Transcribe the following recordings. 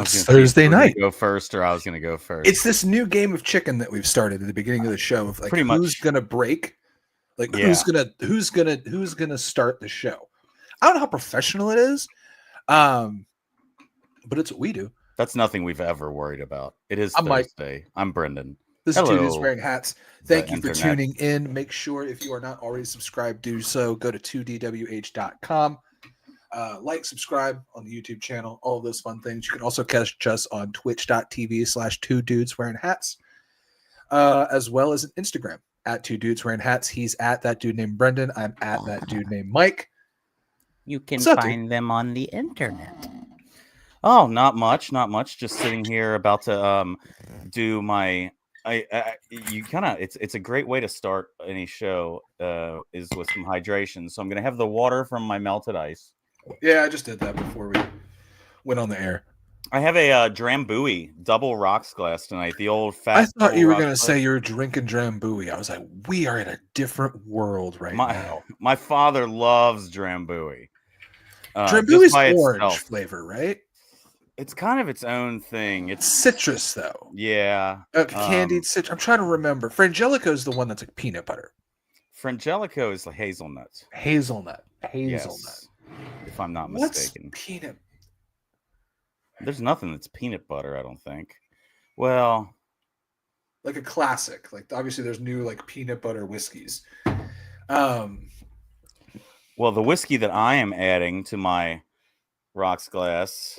It's see if Thursday you were gonna night. go first, or I was going to go first. It's this new game of chicken that we've started at the beginning of the show of like Pretty who's much. gonna break, like Yeah. who's gonna start the show. I don't know how professional it is, but it's what we do. That's nothing we've ever worried about. It is I'm Mike. Thursday. I'm Brendan. This is Two Dudes Wearing Hats. Thank you for internet. tuning in. Make sure if you are not already subscribed, do so. Go to 2dwh.com. Like, subscribe on the YouTube channel, all of those fun things. You can also catch us on twitch.tv/2dudeswearinghats, as well as an Instagram at 2dudeswearinghats. He's at that dude named Brendan. I'm at that dude named Mike. You can find them on the internet. Oh, not much. Just sitting here about to do my. It's a great way to start any show is with some hydration. So I'm gonna have the water from my melted ice. Yeah, I just did that before we went on the air. I have a Drambuie double rocks glass tonight. The old fat. I thought you were going to say you were drinking Drambuie. I was like, we are in a different world now. My father loves Drambuie. Drambuie's orange flavor, right? It's kind of its own thing. It's citrus, though. Yeah. Candied citrus. I'm trying to remember. Frangelico is the one that's like peanut butter. Frangelico is like hazelnut. Hazelnut. Yes, if I'm not mistaken. What's peanut? There's nothing that's peanut butter, I don't think. Well, like a classic. Like obviously there's new like peanut butter whiskeys. Well, the whiskey that I am adding to my rocks glass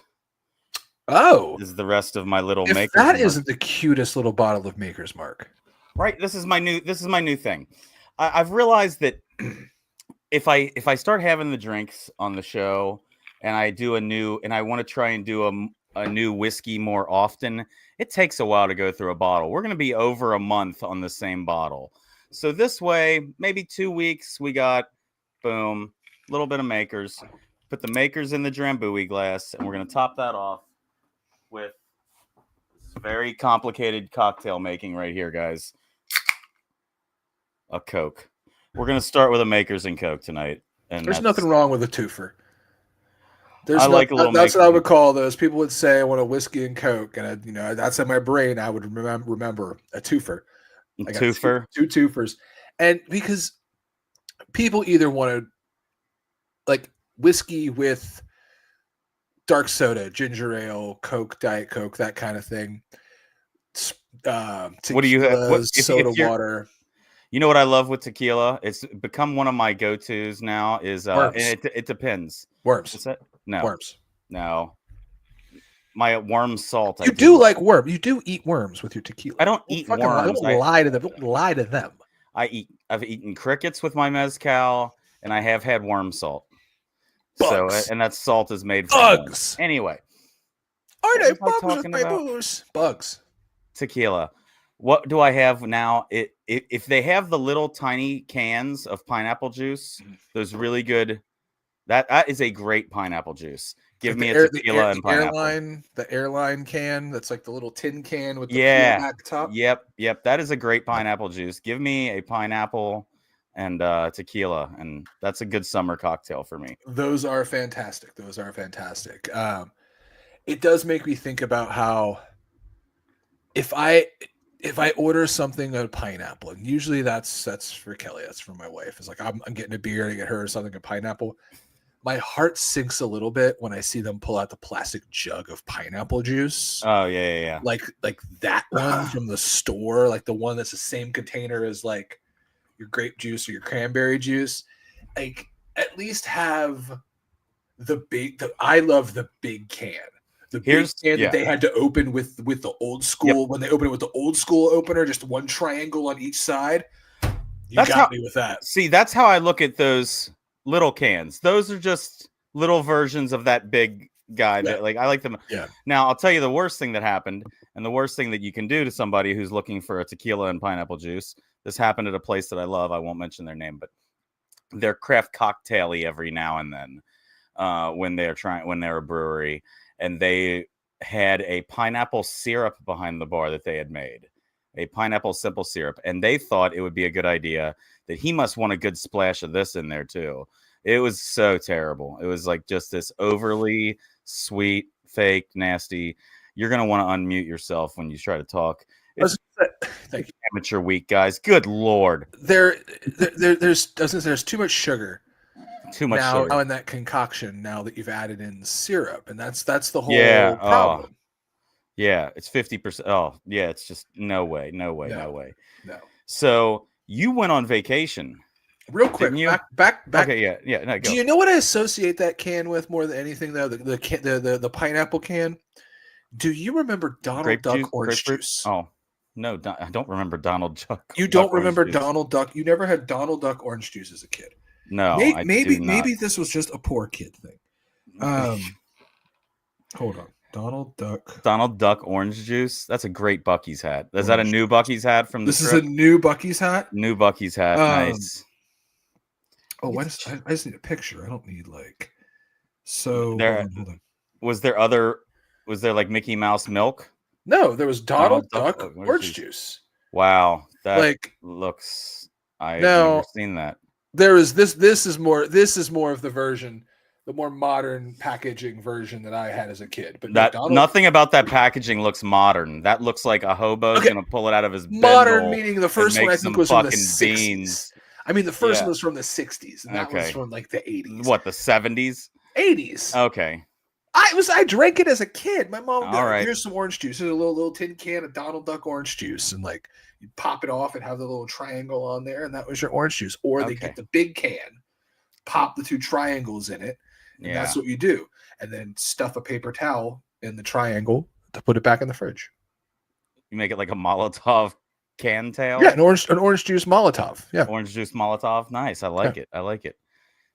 is the rest of my little Maker's Mark. That isn't the cutest little bottle of Maker's Mark. Right, this is my new thing. I've realized that if I start having the drinks on the show and I want to try and do a new whiskey more often, it takes a while to go through a bottle. We're going to be over a month on the same bottle. So this way, maybe 2 weeks, we got, boom, a little bit of Makers. Put the Makers in the Drambuie glass, and we're going to top that off with this very complicated cocktail making right here, guys. A Coke. We're going to start with a Makers and Coke tonight. And there's nothing wrong with a twofer. Like a little. That's what I would call those. People would say I want a whiskey and Coke, and that's in my brain. I would remember a twofer. I got twofer, two twofers, and because people either want to like whiskey with dark soda, ginger ale, Coke, Diet Coke, that kind of thing. What do you have? Soda water. You know what I love with tequila? It's become one of my go-tos now. It depends. Worms. What's that? No. Worms. No. My worm salt. You do like worm. You do eat worms with your tequila. I don't eat worms. Don't lie to them. Don't lie to them. I've eaten crickets with my mezcal, and I have had worm salt. Bugs. So, and that salt is made from bugs. Anyway. Are they bugs with my booze? Bugs. Tequila. What do I have now? If they have the little tiny cans of pineapple juice, those really good. That is a great pineapple juice. Give me a tequila and pineapple. The airline can that's like the little tin can with the back top. Yep. That is a great pineapple juice. Give me a pineapple and tequila, and that's a good summer cocktail for me. Those are fantastic. It does make me think about how if I order something a pineapple, and usually that's for Kelly, that's for my wife. It's like I'm getting a beer to get her something a pineapple. My heart sinks a little bit when I see them pull out the plastic jug of pineapple juice. Oh yeah. Like that one from the store, like the one that's the same container as like your grape juice or your cranberry juice. Like at least have I love the big can. The big can that they had to open with the old school when they opened it with the old school opener, just one triangle on each side. You got me with that. See, that's how I look at those little cans. Those are just little versions of that big guy. That, like I like them. Yeah. Now I'll tell you the worst thing that happened, and the worst thing that you can do to somebody who's looking for a tequila and pineapple juice. This happened at a place that I love. I won't mention their name, but they're craft cocktail-y every now and then when they're a brewery, and they had a pineapple syrup behind the bar that they had made, a pineapple simple syrup, and they thought it would be a good idea that he must want a good splash of this in there too. It was so terrible. It was like just this overly sweet fake, nasty. You're gonna want to unmute yourself when you try to talk. It's Thank you. amateur week, guys. Good Lord. There's too much sugar Too much now sugar. in that concoction. Now that you've added in syrup, and that's the whole Yeah. problem. Yeah, it's 50%. Oh, yeah, it's just no way. No. So you went on vacation. Real quick, didn't you? back. Okay, yeah. No, go. Do you know what I associate that can with more than anything, though? The pineapple can. Do you remember Donald Duck orange juice? Oh, no, I don't remember Donald Duck. You don't remember Donald Duck? You never had Donald Duck orange juice as a kid? No, maybe this was just a poor kid thing. Hold on. Donald Duck orange juice. That's a great Bucky's hat. Is that a new Bucky's hat from the This trip? Is a new Bucky's hat? New Bucky's hat. Nice. Oh, I just need a picture. I don't need like. So hold on. Was there like Mickey Mouse milk? No, there was Donald Duck orange juice. Wow, that looks. I've never seen that. There is this. This is more of the version, the more modern packaging version that I had as a kid. But nothing about that packaging looks modern. That looks like a hobo's gonna pull it out of his modern. Meaning the first one I think was from the 60s. Beans. I mean, the first one was from the 60s, and that was from like the 80s. What, the 70s? 80s. Okay. I drank it as a kid. My mom goes, here's some orange juice. There's a little tin can of Donald Duck orange juice, and like you pop it off and have the little triangle on there, and that was your orange juice. Or they get the big can, pop the two triangles in it, and that's what you do. And then stuff a paper towel in the triangle to put it back in the fridge. You make it like a Molotov can tail? Yeah, an orange juice Molotov. Yeah. Orange juice Molotov. Nice. I like it. I like it.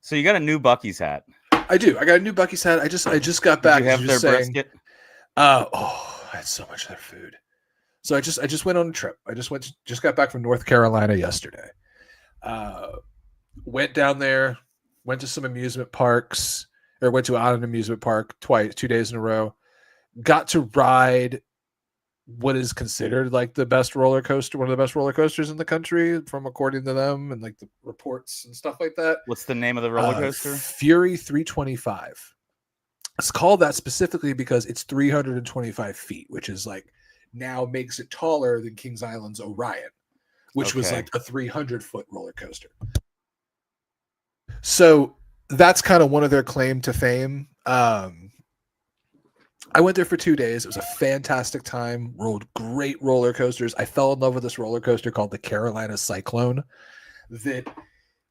So you got a new Bucky's hat. I do. I got a new Bucky's hat. I just got back. Did you have their brisket? I had so much of their food. So I just went on a trip. Just got back from North Carolina yesterday. Went down there, went to some amusement parks, or went to an amusement park 2 days in a row. Got to ride what is considered like the best roller coaster, one of the best roller coasters in the country, from according to them and like the reports and stuff like that. What's the name of the roller coaster? Fury 325. It's called that specifically because it's 325 feet, which is like now makes it taller than Kings Island's Orion, which was like a 300-foot roller coaster. So that's kind of one of their claim to fame. I went there for 2 days. It was a fantastic time. Rode great roller coasters. I fell in love with this roller coaster called the Carolina Cyclone that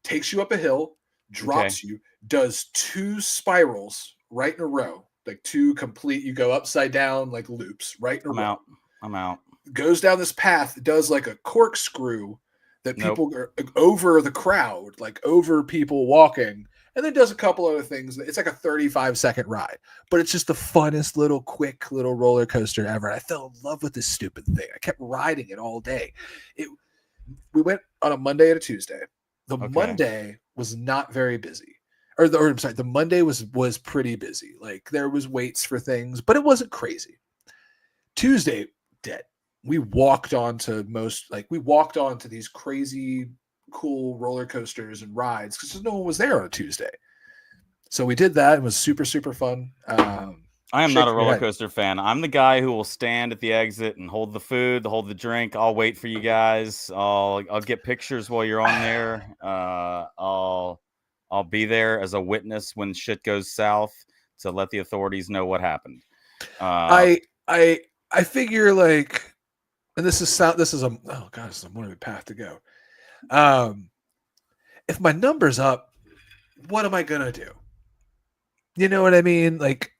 takes you up a hill, drops you, does 2 spirals right in a row, like 2 complete. You go upside down like loops right in a row. I'm out. Goes down this path, does like a corkscrew that people are over the crowd, like over people walking. And then does a couple other things. It's like a 35-second ride, but it's just the funnest little quick little roller coaster ever. I fell in love with this stupid thing. I kept riding it all day. We went on a Monday and a Tuesday. The Monday was not very busy. The Monday was pretty busy. Like there was waits for things, but it wasn't crazy. Tuesday, dead. We walked onto these crazy cool roller coasters and rides because no one was there on a Tuesday. So we did that. It was super, super fun. I am not a roller coaster fan. I'm the guy who will stand at the exit and hold the food, hold the drink. I'll wait for you guys. I'll get pictures while you're on there. I'll be there as a witness when shit goes south to let the authorities know what happened. I figure like, and this is a one of the path to go. If my number's up, what am I gonna do? You know what I mean? Like,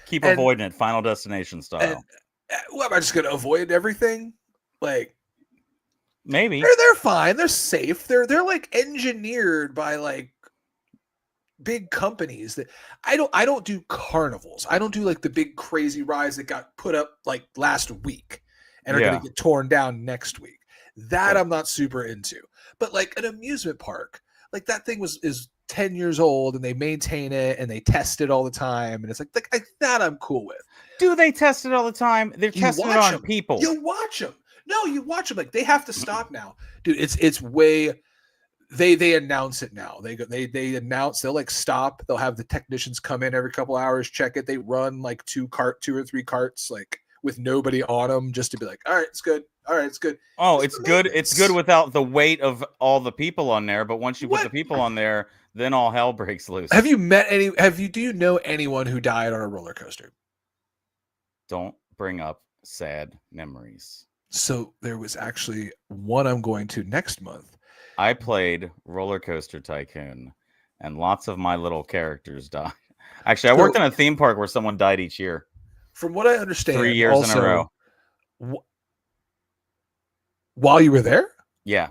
keep avoiding it, Final Destination style. What, am I just gonna avoid everything? Like, maybe they're fine, they're safe, they're like engineered by like big companies that I don't do carnivals. I don't do like the big crazy rides that got put up like last week and are gonna get torn down next week. That I'm not super into. But like an amusement park, like that thing is 10 years old and they maintain it and they test it all the time. And it's like that I'm cool with. Do they test it all the time? They're testing it on people. You watch them. No, you watch them. Like they have to stop now. Dude, it's way they announce it now. They announce, they'll like stop. They'll have the technicians come in every couple hours, check it. They run like two or three carts like with nobody on them, just to be like, all right, it's good. All right, it's good. Oh, Just it's for good. It's good maintenance. without the weight of all the people on there. But once you put the What people on there, then all hell breaks loose. have you met any? Do you know anyone who died on a roller coaster? Don't bring up sad memories. So there was actually one I'm going to next month. I played Roller Coaster Tycoon, and lots of my little characters died. Actually, I worked in a theme park where someone died each year. From what I understand, 3 years also, in a row. While you were there, Yeah.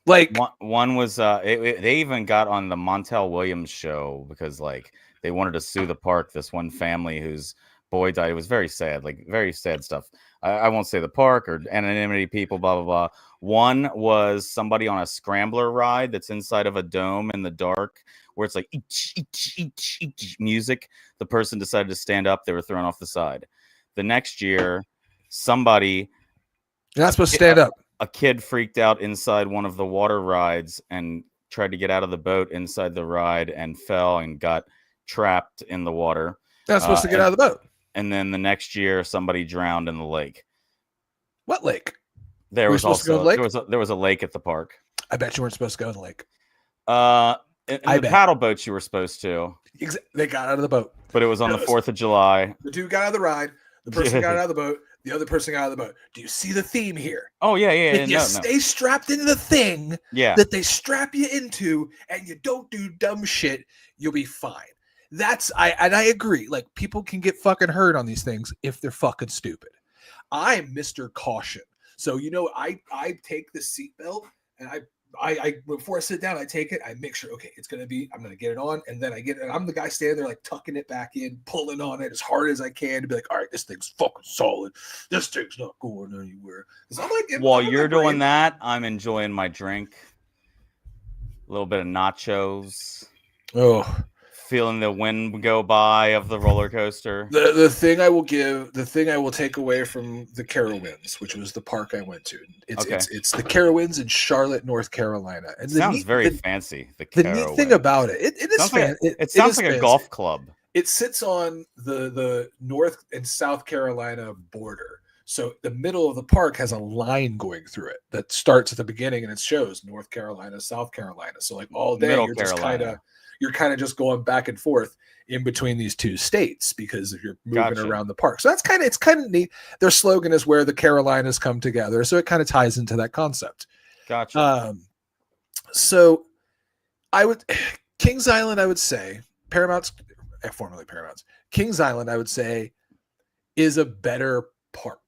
like one was they even got on the Montel Williams show because like they wanted to sue the park. This one family whose boy died. It was very sad, like very sad stuff. I won't say the park or anonymity people, blah blah blah. One was somebody on a scrambler ride that's inside of a dome in the dark where it's like each music. The person decided to stand up. They were thrown off the side. The next year, somebody, you're not supposed to stand up. a kid freaked out inside one of the water rides and tried to get out of the boat inside the ride and fell and got trapped in the water. You're not supposed to get out of the boat. And then the next year, somebody drowned in the lake. What lake? There was also there was a lake at the park. I bet you weren't supposed to go in the lake. In the paddle boats you were supposed to. They got out of the boat, but it was on the 4th of July. The dude got out of the ride. The person got out of the boat. The other person got out of the boat. Do you see the theme here? Oh yeah. If you stay strapped into the thing that they strap you into, and you don't do dumb shit, you'll be fine. I agree. Like, people can get fucking hurt on these things if they're fucking stupid. I'm Mr. Caution. So, I take the seatbelt, and I before I sit down, I take it, I make sure, okay, I'm gonna get it on, and then I'm the guy standing there like tucking it back in, pulling on it as hard as I can to be like, all right, this thing's fucking solid. This thing's not going anywhere. While you're doing that, I'm enjoying my drink. A little bit of nachos. Oh. Feeling the wind go by of the roller coaster. The thing I will take away from the Carowinds, which was the park I went to. It's the Carowinds in Charlotte, North Carolina. And sounds very fancy. The neat thing about it is fancy. It sounds like a golf club. It sits on the North and South Carolina border. So the middle of the park has a line going through it that starts at the beginning, and it shows North Carolina, South Carolina. So like all day you're kind of just going back and forth in between these two states because you're moving around the park. So it's kind of neat. Their slogan is where the Carolinas come together. So it kind of ties into that concept. Gotcha. So Kings Island, I would say formerly Paramount's Kings Island, I would say is a better park.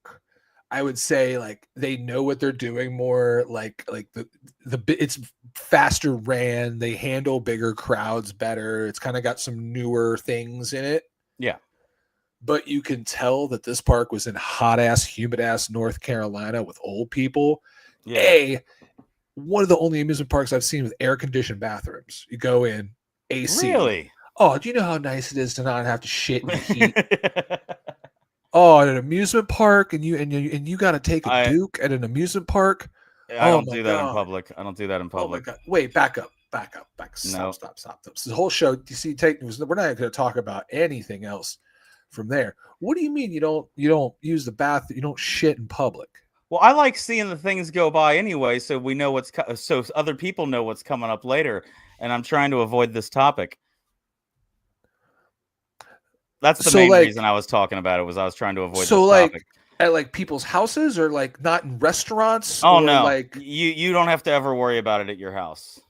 I would say like they know what they're doing more. Like it's faster ran. They handle bigger crowds better. It's kind of got some newer things in it. Yeah, but you can tell that this park was in hot ass, humid ass North Carolina with old people. Yeah. One of the only amusement parks I've seen with air conditioned bathrooms. You go in, AC. Really? Oh, do you know how nice it is to not have to shit in the heat? Oh, at an amusement park, and you got to take a Duke at an amusement park. I don't do that in public. I don't do that in public. Oh my God. Wait, back up. Stop. This whole show. You see, we're not going to talk about anything else from there. What do you mean you don't use the bath? You don't shit in public? Well, I like seeing the things go by anyway, so we know so other people know what's coming up later. And I'm trying to avoid this topic. That's the main reason I was talking about it. Was I was trying to avoid this topic. At like people's houses or like not in restaurants? Oh no, like you don't have to ever worry about it at your house.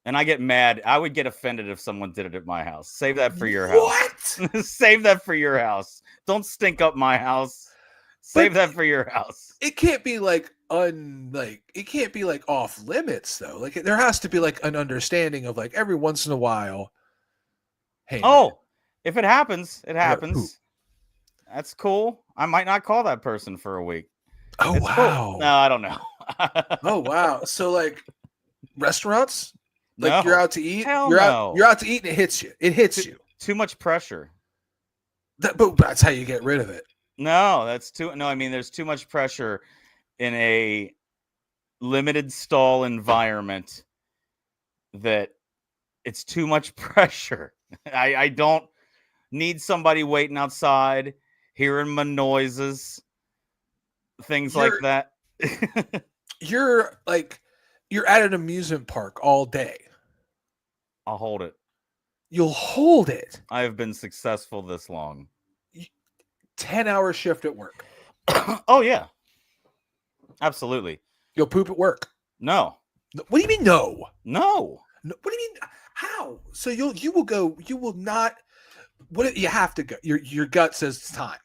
And I get mad. I would get offended if someone did it at my house. Save that for your house. What? Save that for your house. Don't stink up my house. Save that for your house. It can't be it can't be like off limits though. Like there has to be like an understanding of like every once in a while. Hey. Oh. If it happens, it happens. That's cool. I might not call that person for a week. Oh, it's wow. Cool. No, I don't know. Oh, wow. So, like, restaurants? Like, you're out to eat? You're out to eat and it hits you. It hits you. Too much pressure. But that's how you get rid of it. No, I mean, there's too much pressure in limited stall environment that it's too much pressure. I don't need somebody waiting outside, hearing my noises, things like that. You're at an amusement park all day. I'll hold it. You'll hold it. I have been successful this long. 10-hour shift at work. Oh, yeah. Absolutely. You'll poop at work. No. What do you mean no? No. What do you mean? How? So you will go. You will not. What you have to go? Your gut says it's time.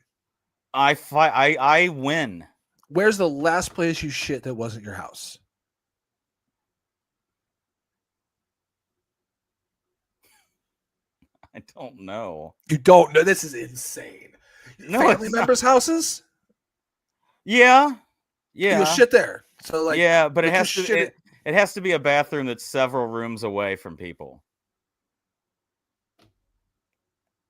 I win. Where's the last place you shit that wasn't your house? I don't know. You don't know? This is insane. No, Family members' houses? Yeah. Yeah. You'll shit there. So like, yeah, but it has to be a bathroom that's several rooms away from people.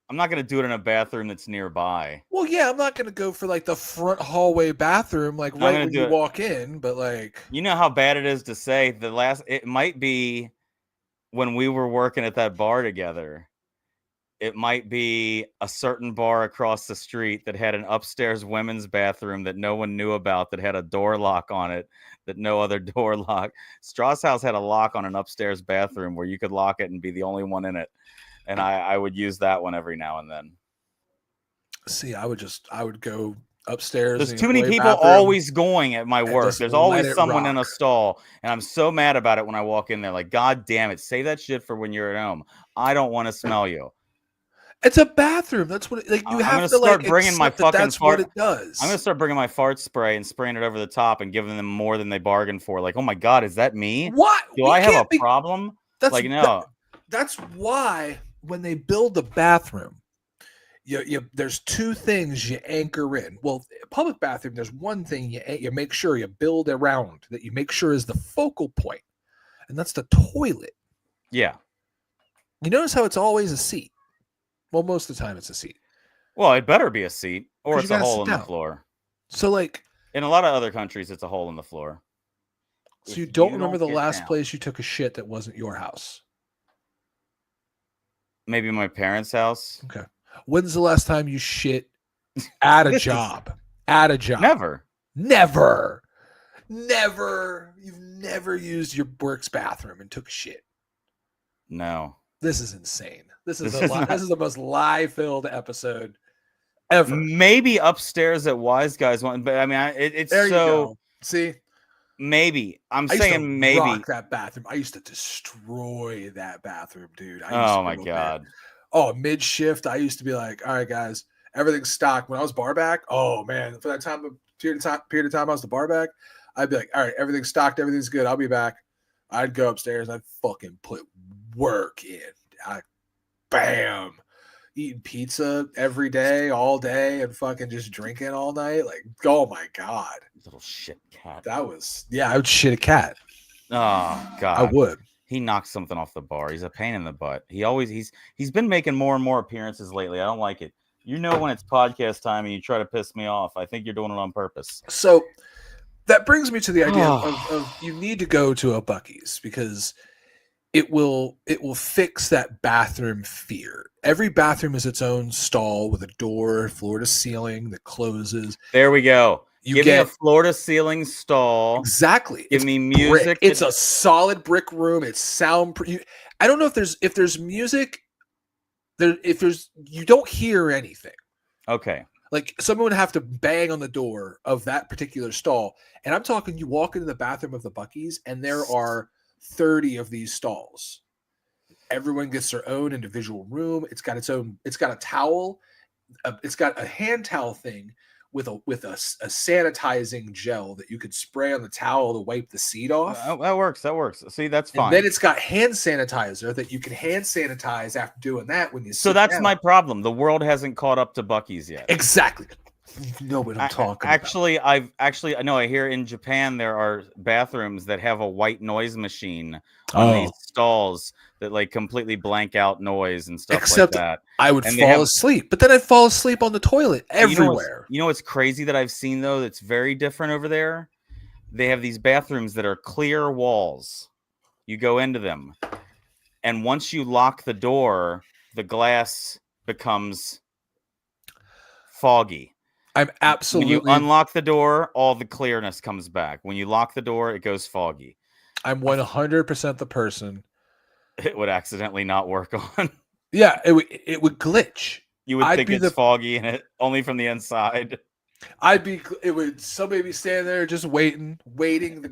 I'm not going to do it in a bathroom that's nearby. Well, yeah, I'm not going to go for like the front hallway bathroom, like right when you walk in, but like, you know how bad it is to say it might be when we were working at that bar together. It might be a certain bar across the street that had an upstairs women's bathroom that no one knew about, that had a door lock on it, that no other door lock. Strauss House had a lock on an upstairs bathroom where you could lock it and be the only one in it. And I would use that one every now and then. See, I would go upstairs. There's too many people always going at my work. There's always someone in a stall. And I'm so mad about it when I walk in there. Like, God damn it. Save that shit for when you're at home. I don't want to smell you. It's a bathroom. That's what you have to start bringing my fucking that's what it does. I'm gonna start bringing my fart spray and spraying it over the top and giving them more than they bargained for. Like, oh my God, is that me? What? Do I have a problem? That's no. That's why when they build the bathroom, there's two things you anchor in. Well, public bathroom, there's one thing you make sure you build around, that you make sure is the focal point, and that's the toilet. Yeah. You notice how it's always a seat. Well, most of the time it's a seat. Well, it better be a seat, or it's a hole in the floor. So, like, in a lot of other countries, it's a hole in the floor. So you don't remember the last place you took a shit that wasn't your house? Maybe my parents' house. Okay. When's the last time you shit at a job? At a job. Never. You've never used your work's bathroom and took a shit. No. This is insane. This is the most lie-filled episode ever. Maybe upstairs at Wise Guys one, but I mean, it's there. You go. See, maybe I'm saying maybe rock that bathroom. I used to destroy that bathroom, dude. Oh my God. Oh, mid shift, I used to be like, all right, guys, everything's stocked. When I was bar back, oh man, for that period of time I was the bar back, I'd be like, all right, everything's stocked, everything's good. I'll be back. I'd go upstairs. I'd fucking put work in. Bam, eating pizza every day, all day, and fucking just drinking all night. Like, oh my God, little shit cat. That was, yeah, I would shit a cat. Oh God, I would. He knocked something off the bar. He's a pain in the butt. He's been making more and more appearances lately. I don't like it. You know when it's podcast time and you try to piss me off. I think you're doing it on purpose. So that brings me to the idea of you need to go to a Buc-ee's, because it will fix that bathroom fear. Every bathroom is its own stall with a door, floor to ceiling, that closes. There we go. Give me a floor to ceiling stall. Exactly. Give me music. Brick. It's a solid brick room. It's sound. I don't know if there's music. You don't hear anything. Okay. Like, someone would have to bang on the door of that particular stall, and I'm talking. You walk into the bathroom of the Buc-ee's, and there are 30 of these stalls. Everyone gets their own individual room. It's got its own. It's got a towel. It's got a hand towel thing with a sanitizing gel that you could spray on the towel to wipe the seat off. That works. See, that's fine. And then it's got hand sanitizer that you can hand sanitize after doing that when you. So that's down. My problem. The world hasn't caught up to Buc-ee's yet. Exactly. You know what I'm talking about. I know. I hear in Japan there are bathrooms that have a white noise machine on these stalls that like completely blank out noise and stuff like that. I would fall asleep, but then I'd fall asleep on the toilet everywhere. You know what's crazy that I've seen though that's very different over there? they have these bathrooms that are clear walls. You go into them, and once you lock the door, the glass becomes foggy. I'm When you absolutely unlock the door, all the clearness comes back. When you lock the door, it goes foggy. I'm 100% the person. It would accidentally not work on. Yeah, it would glitch. You would I'd think be it's the foggy and it only from the inside. it would somebody be standing there just waiting,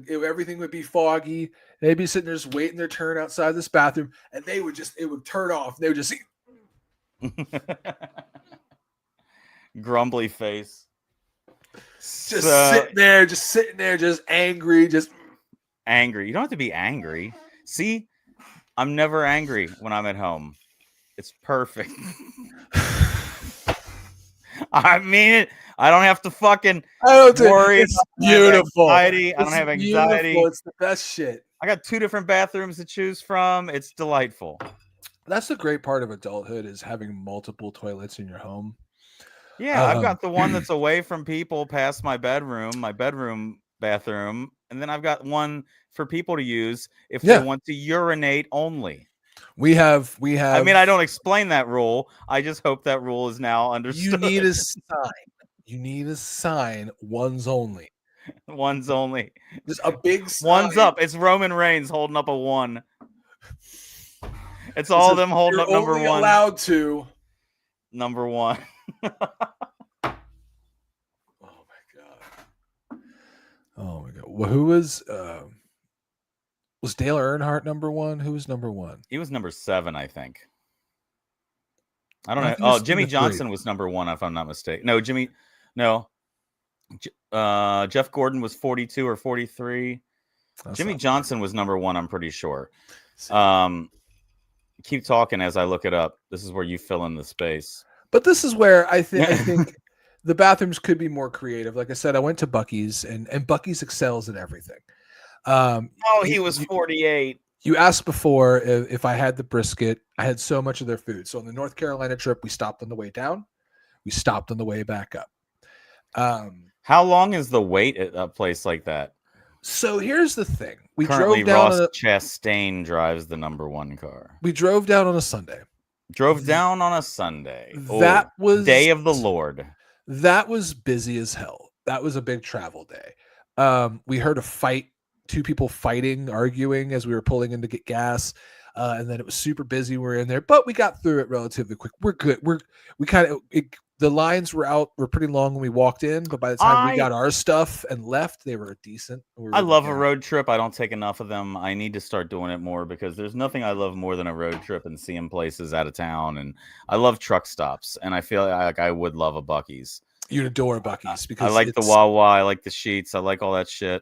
everything would be foggy. They'd be sitting there just waiting their turn outside this bathroom, and it would turn off. They would just see Grumbly face. just sitting there, just angry, just angry. You don't have to be angry. See, I'm never angry when I'm at home. It's perfect. I mean it. I don't have to fucking worry. It's beautiful. I don't have anxiety. Beautiful. It's the best shit. I got 2 different bathrooms to choose from. It's delightful. That's the great part of adulthood, is having multiple toilets in your home. Yeah, I've got the one that's away from people past my bedroom bathroom, and then I've got one for people to use if they want to urinate only. We have. I mean, I don't explain that rule. I just hope that rule is now understood. You need a sign. You need a sign. One's only. One's only. Just a big sign. One's up. It's Roman Reigns holding up a 1. It's all of them holding up number 1. Allowed to. Number 1. Oh my god! Well, who was Dale Earnhardt number 1? Who was number 1? He was number 7, I think. I don't know. Oh, Jimmy Johnson was number 1, if I'm not mistaken. No, Jeff Gordon was 42 or 43. Jimmy Johnson was number 1, I'm pretty sure. Keep talking as I look it up. This is where you fill in the space. But this is where I think the bathrooms could be more creative. Like I said, I went to Buc-ee's, and Buc-ee's excels at everything. He was 48. You asked before if I had the brisket. I had so much of their food. So on the North Carolina trip, we stopped on the way down. We stopped on the way back up. How long is the wait at a place like that? So here's the thing. We Currently, drove down. Ross Chastain drives the number 1 car. We drove down on a Sunday. That was Day of the Lord. That was busy as hell. That was a big travel day. We heard a fight, 2 people fighting, arguing as we were pulling in to get gas. And then it was super busy. We're in there, but we got through it relatively quick. We're good. The lines were pretty long when we walked in, but by the time we got our stuff and left, they were decent. I love a road trip. I don't take enough of them. I need to start doing it more, because there's nothing I love more than a road trip and seeing places out of town. And I love truck stops, and I feel like I would love a Buc-ee's. You'd adore Buc-ee's, because I like the Wawa. I like the Sheets. I like all that shit.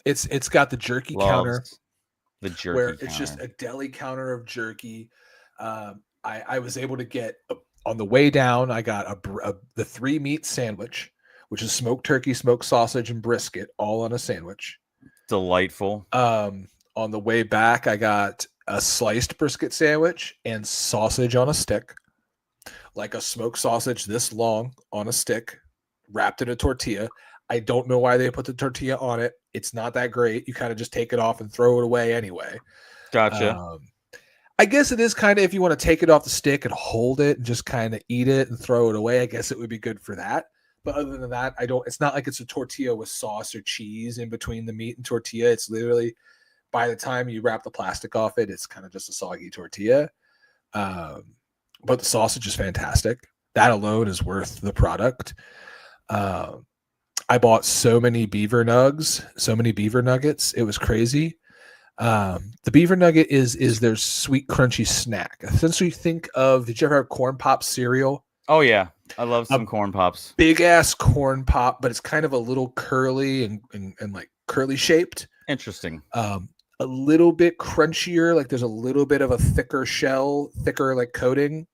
It's got the jerky counter. The jerky where counter. It's just a deli counter of jerky. I was able to get on the way down. I got the 3 meat sandwich, which is smoked turkey, smoked sausage, and brisket, all on a sandwich. Delightful. On the way back, I got a sliced brisket sandwich and sausage on a stick, like a smoked sausage this long on a stick, wrapped in a tortilla. I don't know why they put the tortilla on it. It's not that great. You kind of just take it off and throw it away anyway. Gotcha. I guess it is kind of, if you want to take it off the stick and hold it and just kind of eat it and throw it away, I guess it would be good for that. But other than that, it's not like it's a tortilla with sauce or cheese in between the meat and tortilla. It's literally, by the time you wrap the plastic off it, it's kind of just a soggy tortilla. But the sausage is fantastic. That alone is worth the product. I bought so many beaver nuggets. It was crazy. The beaver nugget is their sweet, crunchy snack. Essentially, did you ever have corn pop cereal? Oh yeah, I love some corn pops. Big ass corn pop, but it's kind of a little curly and like curly shaped. Interesting. A little bit crunchier, like there's a little bit of a thicker like coating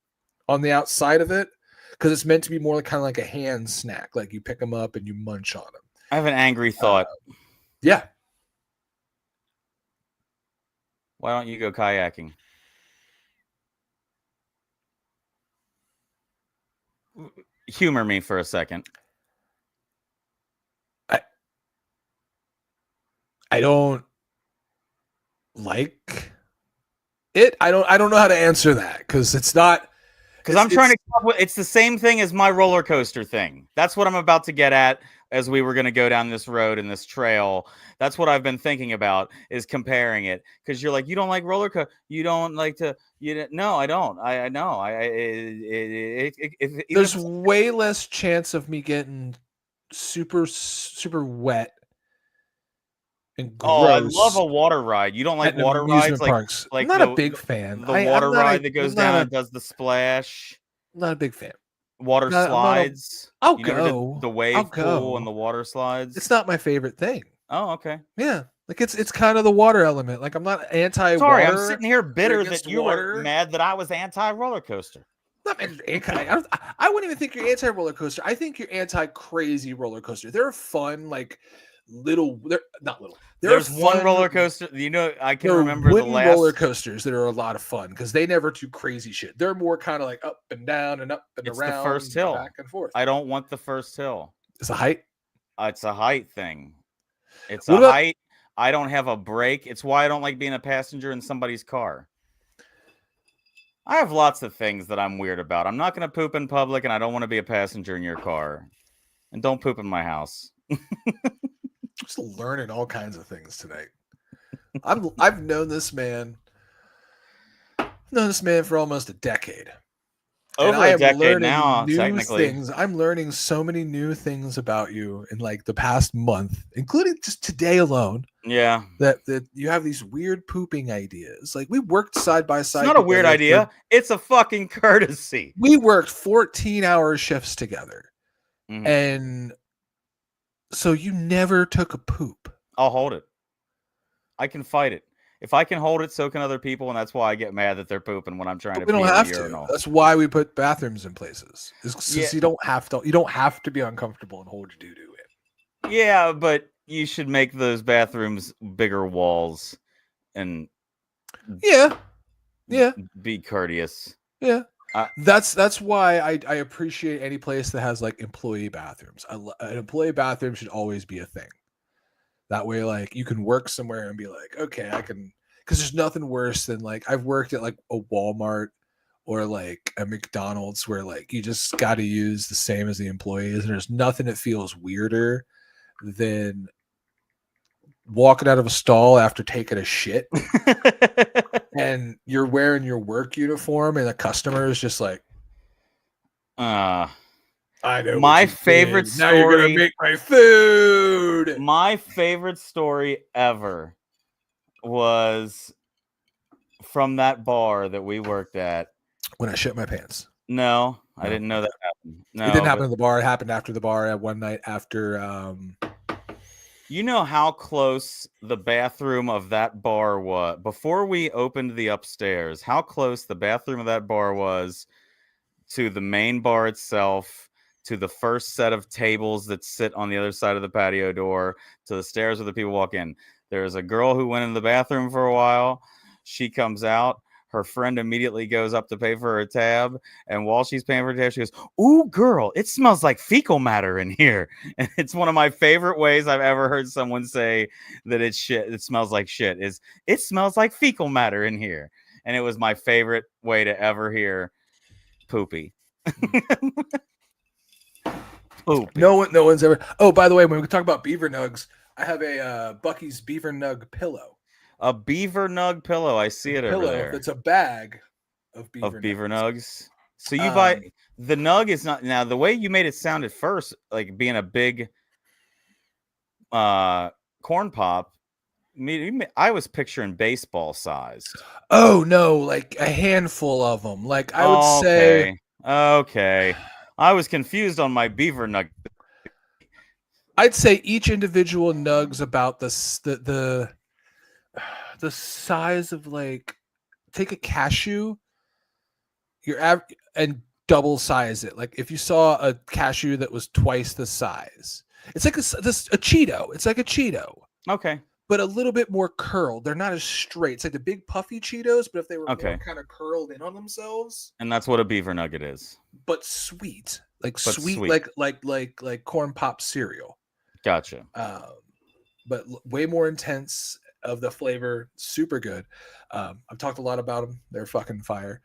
on the outside of it, because it's meant to be more like kind of like a hand snack. Like you pick them up and you munch on them. I have an angry thought. Yeah. Why don't you go kayaking? Humor me for a second. I don't like it. I don't know how to answer that because it's not. Because I'm trying to come up with, it's the same thing as my roller coaster thing. That's what I'm about to get at as we were going to go down this road and this trail. That's what I've been thinking about, is comparing it. Because you're like, you don't like roller coaster, you don't like to, no, I don't. I know. There's way less chance of me getting super wet and gross. Oh, I love a water ride. You don't like at water amusement rides, parks. like I'm not a big fan. the water ride that goes down a, and does the splash. not a big fan. Water slides. I'll you go. Never did the wave I'll pool go. and the water slides. It's not my favorite thing. Oh, okay. Yeah, like it's kind of the water element. Like I'm not anti-water. Sorry, I'm sitting here bitter that you water. were mad that I was anti-roller coaster. Not I wouldn't even think you're anti-roller coaster. I think you're anti-crazy roller coaster. They're fun, like little. They're not little. There's one roller coaster. You know, I can remember the last roller coasters that are a lot of fun because they never do crazy shit. They're more kind of like up and down and up and it's around. The first hill, back and forth. I don't want the first hill. It's a height. It's a height thing. It's a height. I don't have a brake. It's why I don't like being a passenger in somebody's car. I have lots of things that I'm weird about. I'm not going to poop in public, and I don't want to be a passenger in your car. And don't poop in my house. Just learning all kinds of things tonight. I've known this man. For almost a decade. Over a decade now, technically. Things. I'm learning so many new things about you in like the past month, including just today alone. Yeah. That you have these weird pooping ideas. Like we worked side by side. It's not a weird idea. It's a fucking courtesy. We worked 14-hour shifts together. Mm-hmm. And so you never took a poop. I'll hold it. I can fight it. If I can hold it, so can other people, and that's why I get mad that they're pooping when I'm trying to. We don't have to. That's why we put bathrooms in places. Since you don't have to. You don't have to be uncomfortable and hold your doo-doo in. Yeah, but you should make those bathrooms bigger walls, and yeah, be courteous. Yeah, that's why I appreciate any place that has like employee bathrooms. An employee bathroom should always be a thing. That way, like, you can work somewhere and be like, okay, I can, because there's nothing worse than like, I've worked at like a Walmart or like a McDonald's where like you just got to use the same as the employees. And there's nothing that feels weirder than walking out of a stall after taking a shit and you're wearing your work uniform and the customer is just like, I know my favorite story. Now you're gonna make my food. My favorite story ever was from that bar that we worked at. When I shit my pants. No, I didn't know that happened. No, it didn't happen at the bar. It happened after the bar at one night after. You know how close the bathroom of that bar was before we opened the upstairs. How close the bathroom of that bar was to the main bar itself. To the first set of tables that sit on the other side of the patio door, to the stairs where the people walk in. There's a girl who went in the bathroom for a while. She comes out. Her friend immediately goes up to pay for her tab. And while she's paying for her tab, she goes, "Ooh, girl, it smells like fecal matter in here." And it's one of my favorite ways I've ever heard someone say that it's shit. It smells like shit. Is it smells like fecal matter in here. And it was my favorite way to ever hear poopy. No one's ever. Oh, by the way, when we talk about beaver nugs, I have a Bucky's beaver nug pillow. A beaver nug pillow. I see it over there. It's a bag of beaver nugs. So you buy the nug is not now the way you made it sound at first, like being a big corn pop. I was picturing baseball sized. Oh no, like a handful of them. Like I would say. Okay. I was confused on my beaver nug. I'd say each individual nug's about the size of like take a cashew, and double size it. Like if you saw a cashew that was twice the size, it's like a Cheeto. It's like a Cheeto. Okay. But a little bit more curled. They're not as straight. It's like the big puffy Cheetos, but if they were more kind of curled in on themselves. And that's what a beaver nugget is. But sweet. Like sweet. Like corn pop cereal. Gotcha. but way more intense of the flavor. Super good. I've talked a lot about them. They're fucking fire.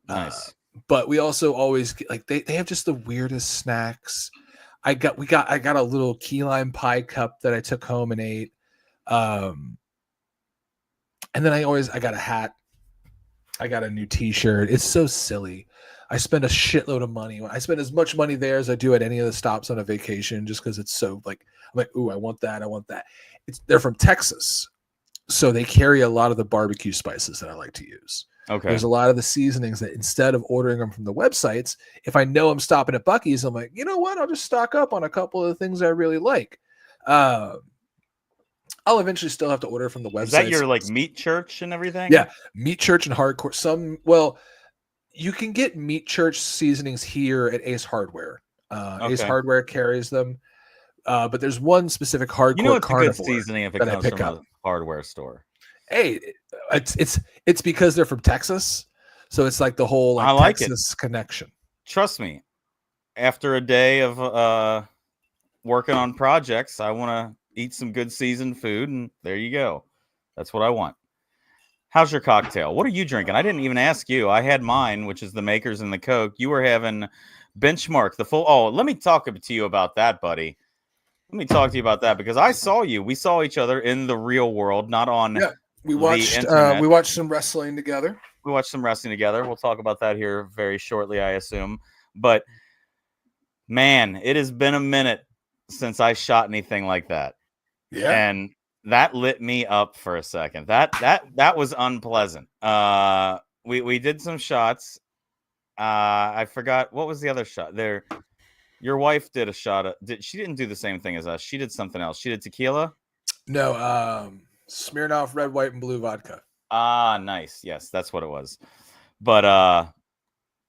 Nice. But we also always like they have just the weirdest snacks. I got a little key lime pie cup that I took home and ate. And then I got a hat. I got a new t-shirt. It's so silly. I spend a shitload of money. I spend as much money there as I do at any of the stops on a vacation just because it's so like I'm like, ooh, I want that. I want that. They're from Texas. So they carry a lot of the barbecue spices that I like to use. Okay. There's a lot of the seasonings that instead of ordering them from the websites, if I know I'm stopping at Buc-ee's, I'm like, you know what? I'll just stock up on a couple of the things I really like. I'll eventually still have to order from the website. Is that your like meat church and everything? Yeah, meat church and hardcore. You can get meat church seasonings here at Ace Hardware. Ace Hardware carries them. But there's one specific hardcore it's carnivore a good seasoning if it comes from a hardware store. Hey, it's because they're from Texas, so it's like the whole like Texas connection. Trust me, after a day of working on projects, I want to eat some good seasoned food, and there you go. That's what I want. How's your cocktail? What are you drinking? I didn't even ask you. I had mine, which is the Makers and the Coke. You were having Benchmark, the full. Oh, let me talk to you about that, buddy. Let me talk to you about that because I saw you. We saw each other in the real world, not on. Yeah, we watched some wrestling together. We'll talk about that here very shortly, I assume. But man, it has been a minute since I shot anything like that. Yeah, and that lit me up for a second. That was unpleasant. We did some shots. I forgot what was the other shot there. Your wife did a shot. She didn't do the same thing as us. She did something else. She did tequila. No, Smirnoff red, white, and blue vodka. Ah, nice. Yes, that's what it was. But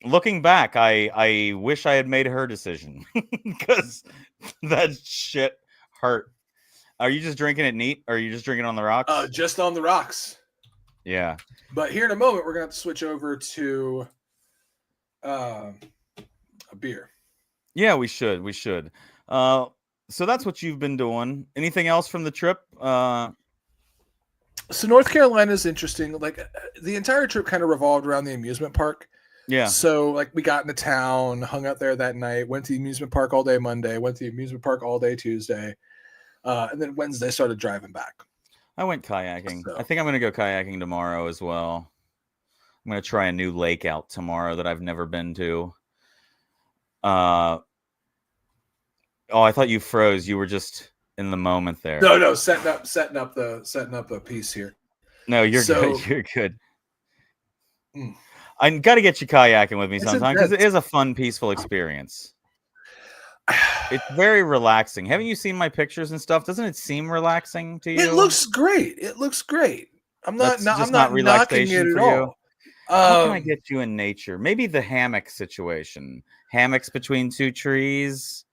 looking back, I wish I had made her decision because that shit hurt. Are you just drinking it neat, or are you just drinking on the rocks? Just on the rocks. Yeah. But here in a moment, we're going to have to switch over to a beer. Yeah, we should. So that's what you've been doing. Anything else from the trip? So North Carolina is interesting. Like the entire trip kind of revolved around the amusement park. Yeah. So like we got into town, hung out there that night, went to the amusement park all day Monday, went to the amusement park all day Tuesday. And then Wednesday started driving back. I went kayaking. So. I think I'm going to go kayaking tomorrow as well. I'm going to try a new lake out tomorrow that I've never been to. Oh, I thought you froze. You were just in the moment there. No, setting up the piece here. No, you're good. You're good. I got to get you kayaking with me sometime because it is a fun, peaceful experience. It's very relaxing. Haven't you seen my pictures and stuff? Doesn't it seem relaxing to you? It looks great. I'm not knocking it at all. How can I get you in nature? Maybe the hammock situation. Hammocks between two trees,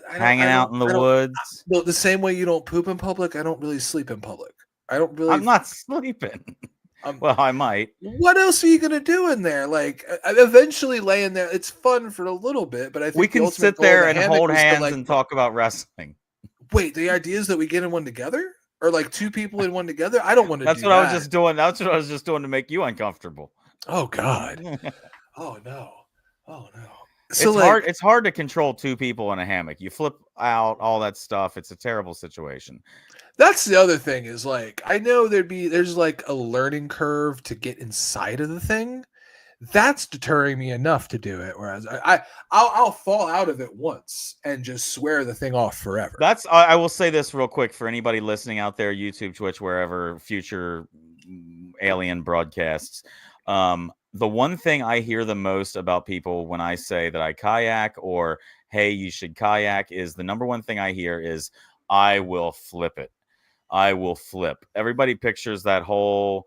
hanging out in the woods. Well, the same way you don't poop in public, I don't really sleep in public. I'm not sleeping. Well, I might. What else are you going to do in there? Like, eventually laying there, it's fun for a little bit, but I think we can sit there and hold hands and talk about wrestling. Wait, the idea is that we get in one together? Or like two people in one together? I don't want to do that. That's what I was just doing. That's what I was just doing to make you uncomfortable. Oh, God. Oh, no. So it's hard to control two people in a hammock. You flip out, all that stuff. It's a terrible situation. That's the other thing is like, I know there's like a learning curve to get inside of the thing. That's deterring me enough to do it. Whereas I'll fall out of it once and just swear the thing off forever. I will say this real quick for anybody listening out there, YouTube, Twitch, wherever, future alien broadcasts. The one thing I hear the most about people when I say that I kayak or, hey, you should kayak is the number one thing I hear is I will flip it. I will flip. Everybody pictures that whole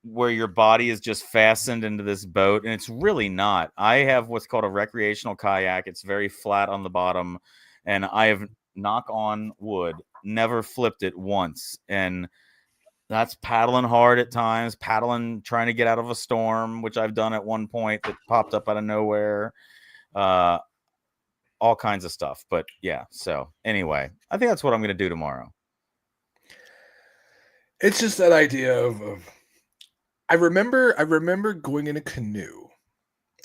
where your body is just fastened into this boat, and it's really not. I have what's called a recreational kayak. It's very flat on the bottom, and I have, knock on wood, never flipped it once. And that's paddling hard at times, trying to get out of a storm, which I've done at one point that popped up out of nowhere. All kinds of stuff. But yeah, so anyway, I think that's what I'm going to do tomorrow. It's just that idea of I remember going in a canoe.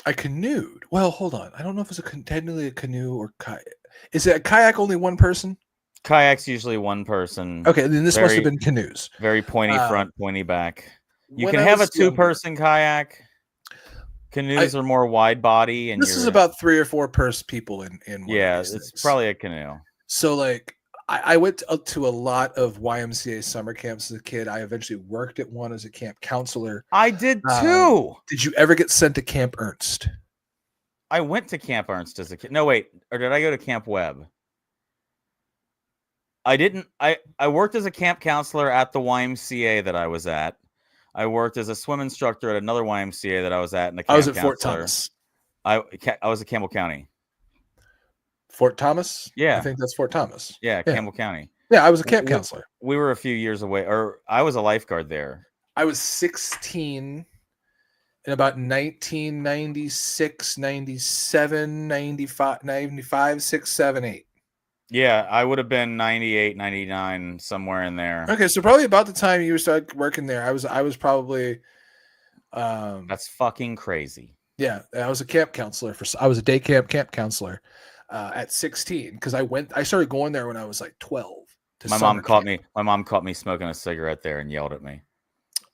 I canoed. Well, hold on. I don't know if it's technically a canoe or kayak. Is it a kayak only one person? Kayak's usually one person. Okay, then this must have Very, been canoes. very pointy Uh, front, pointy back. You when can I have a was younger, two-person kayak. Canoes are more wide body, and this is you're about 3 or 4 people in one of yeah, these it's things. probably a canoe. So like I went up to a lot of YMCA summer camps as a kid. I eventually worked at one as a camp counselor. I did too. Did you ever get sent to Camp Ernst? I went to Camp Ernst as a kid. No, wait, or did I go to Camp Webb? I didn't. I worked as a camp counselor at the YMCA that I was at. I worked as a swim instructor at another YMCA that I was at, and a camp I was at counselor. Fort Thomas. I was at Campbell County. Fort Thomas? Yeah. I think that's Fort Thomas. Yeah, Campbell County. Yeah, I was a camp counselor. We were a few years away, or I was a lifeguard there. I was 16 in about 1996, 97, 95, 95, 6, 7, 8. Yeah, I would have been 98, 99, somewhere in there. Okay, so probably about the time you started working there, I was probably that's fucking crazy. Yeah, I was a camp counselor I was a day camp counselor at 16 because I started going there when I was like 12. My mom caught me smoking a cigarette there and yelled at me.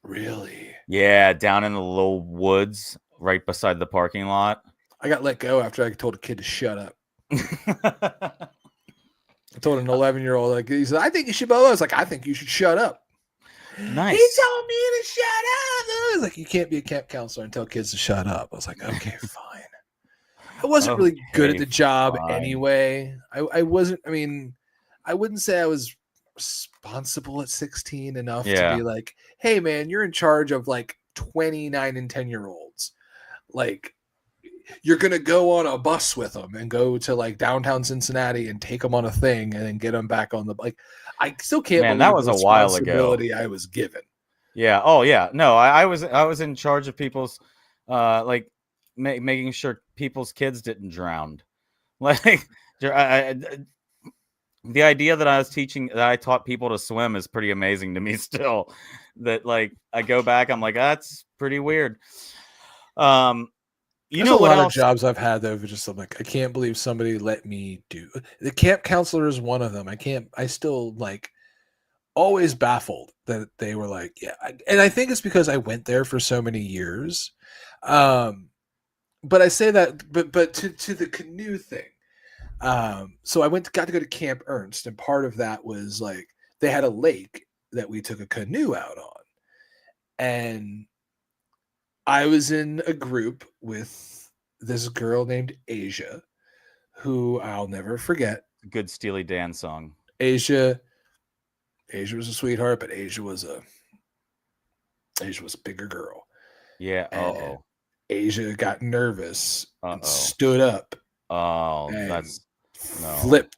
Really? Yeah, down in the little woods right beside the parking lot. I got let go after I told a kid to shut up. I told an 11-year-old, like, he said, I think you should blah, blah. I was like, I think you should shut up. Nice. He told me to shut up. I was like, you can't be a camp counselor and tell kids to shut up. I was like, okay, fine. I wasn't really good at the job anyway. I wasn't, I mean, I wouldn't say I was responsible at 16 enough to be like, hey man, you're in charge of like 29 and 10-year-olds. Like, you're gonna go on a bus with them and go to like downtown Cincinnati and take them on a thing and then get them back on the like. I still can't believe that was a while ago. I was given. Yeah. Oh yeah. No, I was in charge of people's like making sure people's kids didn't drown. Like the idea that I taught people to swim is pretty amazing to me still. That like I go back, I'm like, that's pretty weird. There's a lot of jobs I've had that just I'm like, I can't believe somebody let me do. The camp counselor is one of them. I still like always baffled that they were like, yeah. And I think it's because I went there for so many years. But I say that, but to the canoe thing. So I got to go to Camp Ernst, and part of that was like they had a lake that we took a canoe out on. And I was in a group with this girl named Asia, who I'll never forget. Good Steely Dan song. Asia was a sweetheart, but Asia was a bigger girl. Yeah. Asia got nervous and stood up. Oh,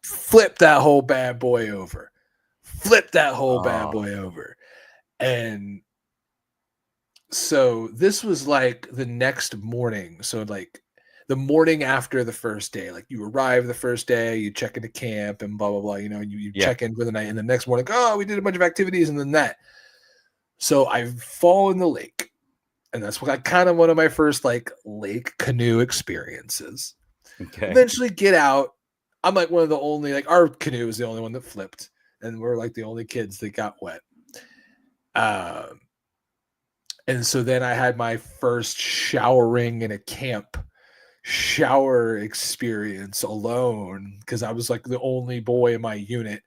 flipped that whole bad boy over. And so this was like the next morning. So like the morning after the first day, like you arrive the first day, you check into camp and blah, blah, blah, you know, and you check in for the night, and the next morning, we did a bunch of activities and then that. So I fall in the lake, and that's kind of one of my first like lake canoe experiences. Okay. Eventually get out. I'm like one of the only, like our canoe was the only one that flipped, and we're like the only kids that got wet. And so then I had my first showering in a camp shower experience alone, because I was like the only boy in my unit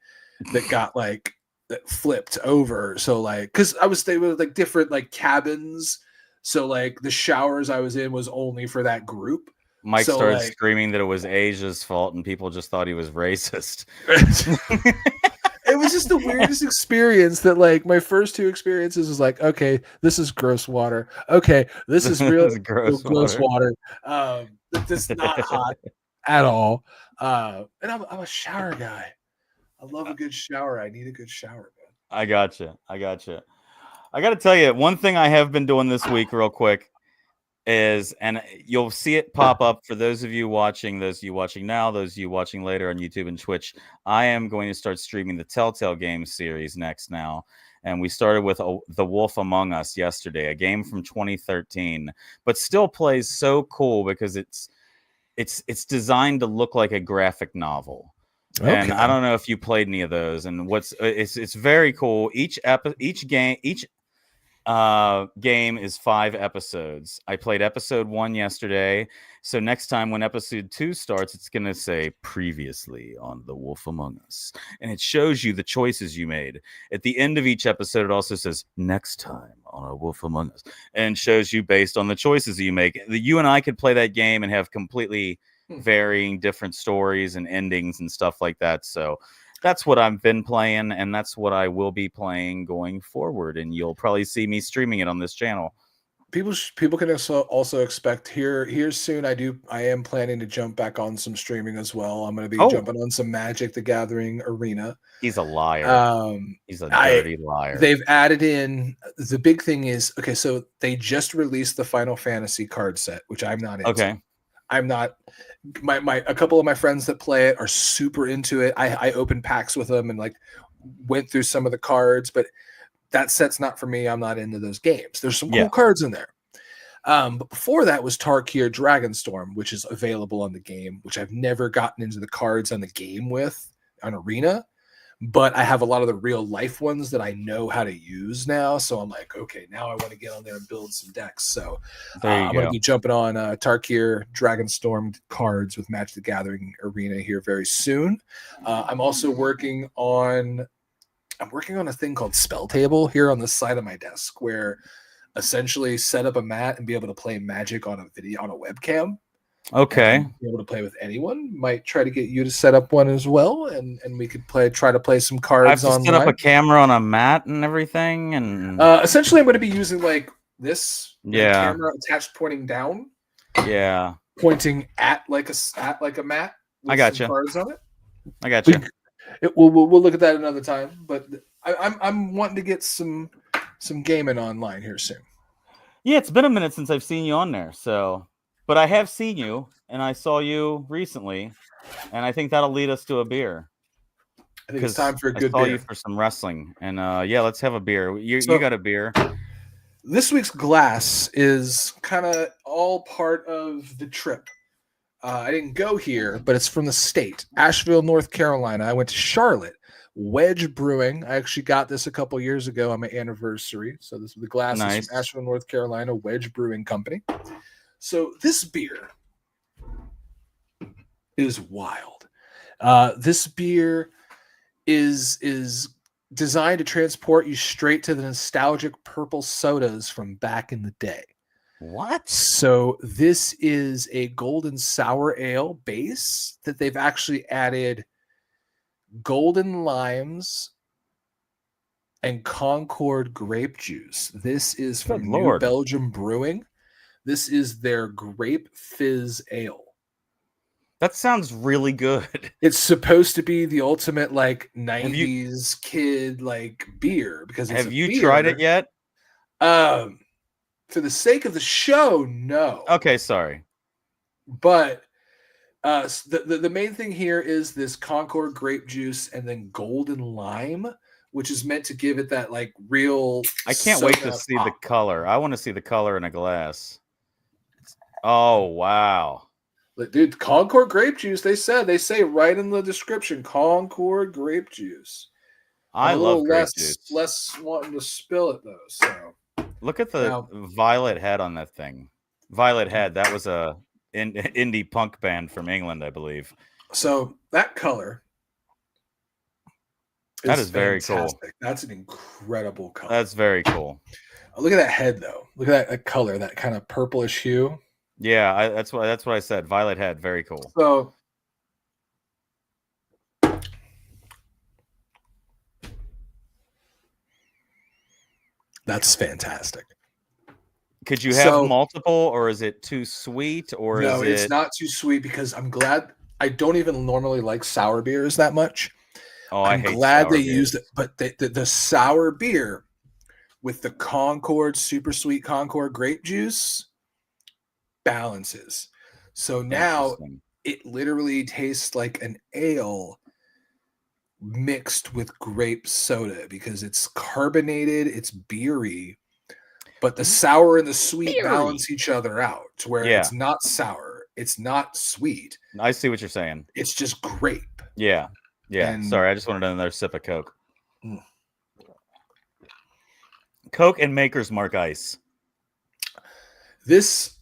that got like that flipped over. So like, because I was staying with like different like cabins, so like the showers I was in was only for that group. Mike started screaming that it was Asia's fault, and people just thought he was racist. It was just the weirdest experience that like my first two experiences was like, okay, this is gross water. Okay, this is real gross water. It's not hot at all. And I'm a shower guy. I love a good shower. I need a good shower, man. I gotcha. I got to tell you, one thing I have been doing this week real quick is, and you'll see it pop up for those of you watching now, those of you watching later on YouTube and Twitch. I am going to start streaming the Telltale Games series next now. and we started with The Wolf Among Us yesterday, a game from 2013, but still plays so cool because it's designed to look like a graphic novel. And I Okay. don't know if you played any of those. And it's very cool. Each game is 5 episodes. I played episode 1 yesterday. So next time when episode 2 starts, it's going to say previously on The Wolf Among Us. And it shows you the choices you made. At the end of each episode, it also says next time on A Wolf Among Us, and shows you based on the choices you make. You and I could play that game and have completely varying different stories and endings and stuff like that. So that's what I've been playing, and that's what I will be playing going forward. And you'll probably see me streaming it on this channel. People can also expect here soon. I am planning to jump back on some streaming as well. I'm going to be jumping on some Magic the Gathering Arena. He's a liar. He's a dirty liar. They've added in, the big thing is, okay, so they just released the Final Fantasy card set, which I'm not into. Okay. I'm not. A couple of my friends that play it are super into it. I opened packs with them and like went through some of the cards, but that set's not for me. I'm not into those games. There's some cool cards in there. But before that was Tarkir Dragonstorm, which is available on the game, which I've never gotten into the cards on the game with on Arena, but I have a lot of the real life ones that I know how to use now. So I'm like, okay, now I want to get on there and build some decks. So I'm going to be jumping on Tarkir Dragonstorm cards with Magic the Gathering Arena here very soon. I'm also working on a thing called Spell Table here on the side of my desk, where essentially set up a mat and be able to play Magic on a video on a webcam. Okay. Be able to play with anyone. Might try to get you to set up one as well, and we could try to play some cards. I have to set up a camera on a mat and everything, and essentially I'm going to be using like this camera attached pointing down, pointing at like a mat. I got you. Cards on it. I got you. We'll look at that another time, but I'm wanting to get some gaming online here soon. Yeah, it's been a minute since I've seen you on there, but I have seen you, and I saw you recently, and I think that'll lead us to a beer. I think it's time for a good beer. I saw you for some wrestling, and let's have a beer. You got a beer. This week's glass is kind of all part of the trip. I didn't go here, but it's from the state, Asheville, North Carolina. I went to Charlotte, Wedge Brewing. I actually got this a couple years ago on my anniversary. So the glass is from Asheville, North Carolina, Wedge Brewing Company. So this beer is wild. This beer is designed to transport you straight to the nostalgic purple sodas from back in the day. What? So this is a golden sour ale base that they've actually added golden limes and Concord grape juice. This is from New Belgium Brewing. This is their grape fizz ale. That sounds really good. It's supposed to be the ultimate like 90s kid like beer because it's have you tried it yet? For the sake of the show, no. Okay, sorry. But the main thing here is this Concord grape juice and then golden lime, which is meant to give it that like real. I can't wait to see the color. I want to see the color in a glass. Oh, wow. Dude, Concord grape juice, they say right in the description, Concord grape juice. I love grape juice. Less wanting to spill it though, so. Look at the violet head on that thing. Violet Head, that was a indie punk band from England, I believe. So that color is very cool. That's an incredible color. That's very cool. Look at that head though. Look at that color, that kind of purplish hue. Yeah, that's what I said. Violet Head, very cool. So that's fantastic. Could you have multiple, or is it too sweet? Or no, it's not too sweet because I'm glad. I don't even normally like sour beers that much. Oh, I'm glad they used it, but the sour beer with the Concord super sweet Concord grape juice balances. So now it literally tastes like an ale mixed with grape soda because it's carbonated, it's beery, but the sour and the sweet balance each other out to where Yeah. it's not sour, it's not sweet, I see what you're saying. it's just grape. Yeah. Yeah. And Sorry, I just wanted another sip of Coke. Mm. Coke and Maker's Mark Ice. This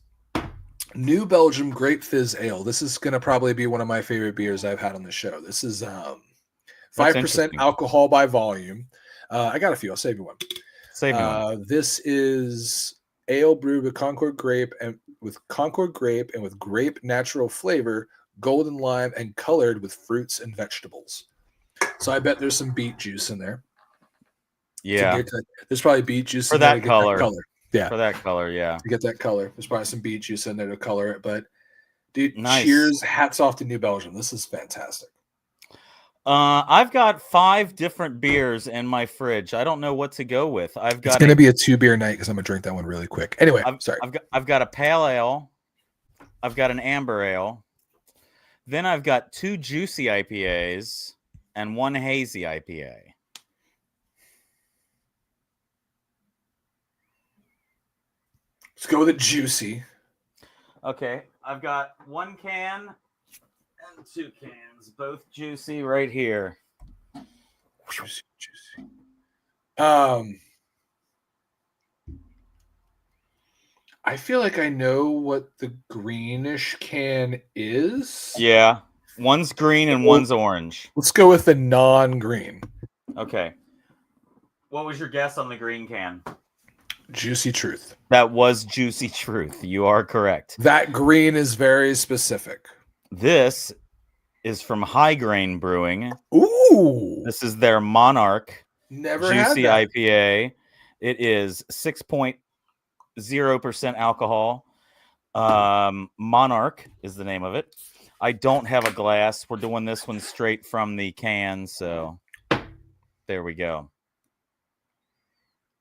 New Belgium Grape Fizz Ale, this is going to probably be one of my favorite beers I've had on the show. This is 5% alcohol by volume. I got a few. I'll save you one. Save me one. This is ale brewed with Concord grape and with grape natural flavor, golden lime, and colored with fruits and vegetables. So I bet there's some beet juice in there. Yeah. There's probably beet juice for that color. Yeah. For that color, yeah. To get that color. There's probably some beet juice in there to color it. But dude, nice. Cheers, hats off to New Belgium. This is fantastic. I've got 5 different beers in my fridge. I don't know what to go with. It's going to be a 2-beer night because I'm going to drink that one really quick. Anyway, sorry. I've got a pale ale. I've got an amber ale. Then I've got 2 juicy IPAs and 1 hazy IPA. Let's go with a juicy. Okay, I've got 1 can and 2 cans, both juicy right here. Juicy. I feel like I know what the greenish can is. Yeah, one's green and one's orange. Let's go with the non-green. Okay. What was your guess on the green can? Juicy Truth. That was Juicy Truth. You are correct. That green is very specific. This is from High Grain Brewing. Ooh. This is their Monarch Never Juicy had that. IPA. It is 6.0% alcohol. Monarch is the name of it. I don't have a glass. We're doing this one straight from the can, so there we go.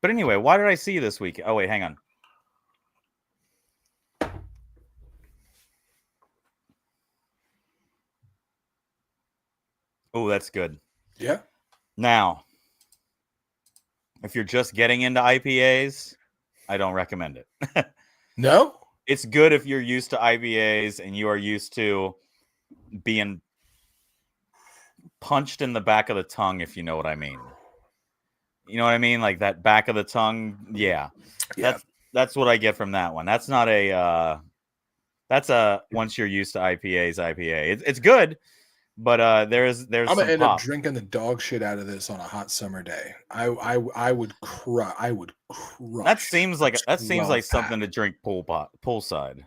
But anyway, why did I see you this week? Oh, wait, hang on. Oh, that's good. Yeah. Now, if you're just getting into IPAs, I don't recommend it. No? It's good if you're used to IPAs and you are used to being punched in the back of the tongue, if you know what I mean. You know what I mean? Like that back of the tongue. Yeah. That's what I get from that one. That's not a that's a once you're used to IPAs, IPA. It's good, but there's I'm gonna end up drinking the dog shit out of this on a hot summer day. I would crush. That seems like something to drink poolside.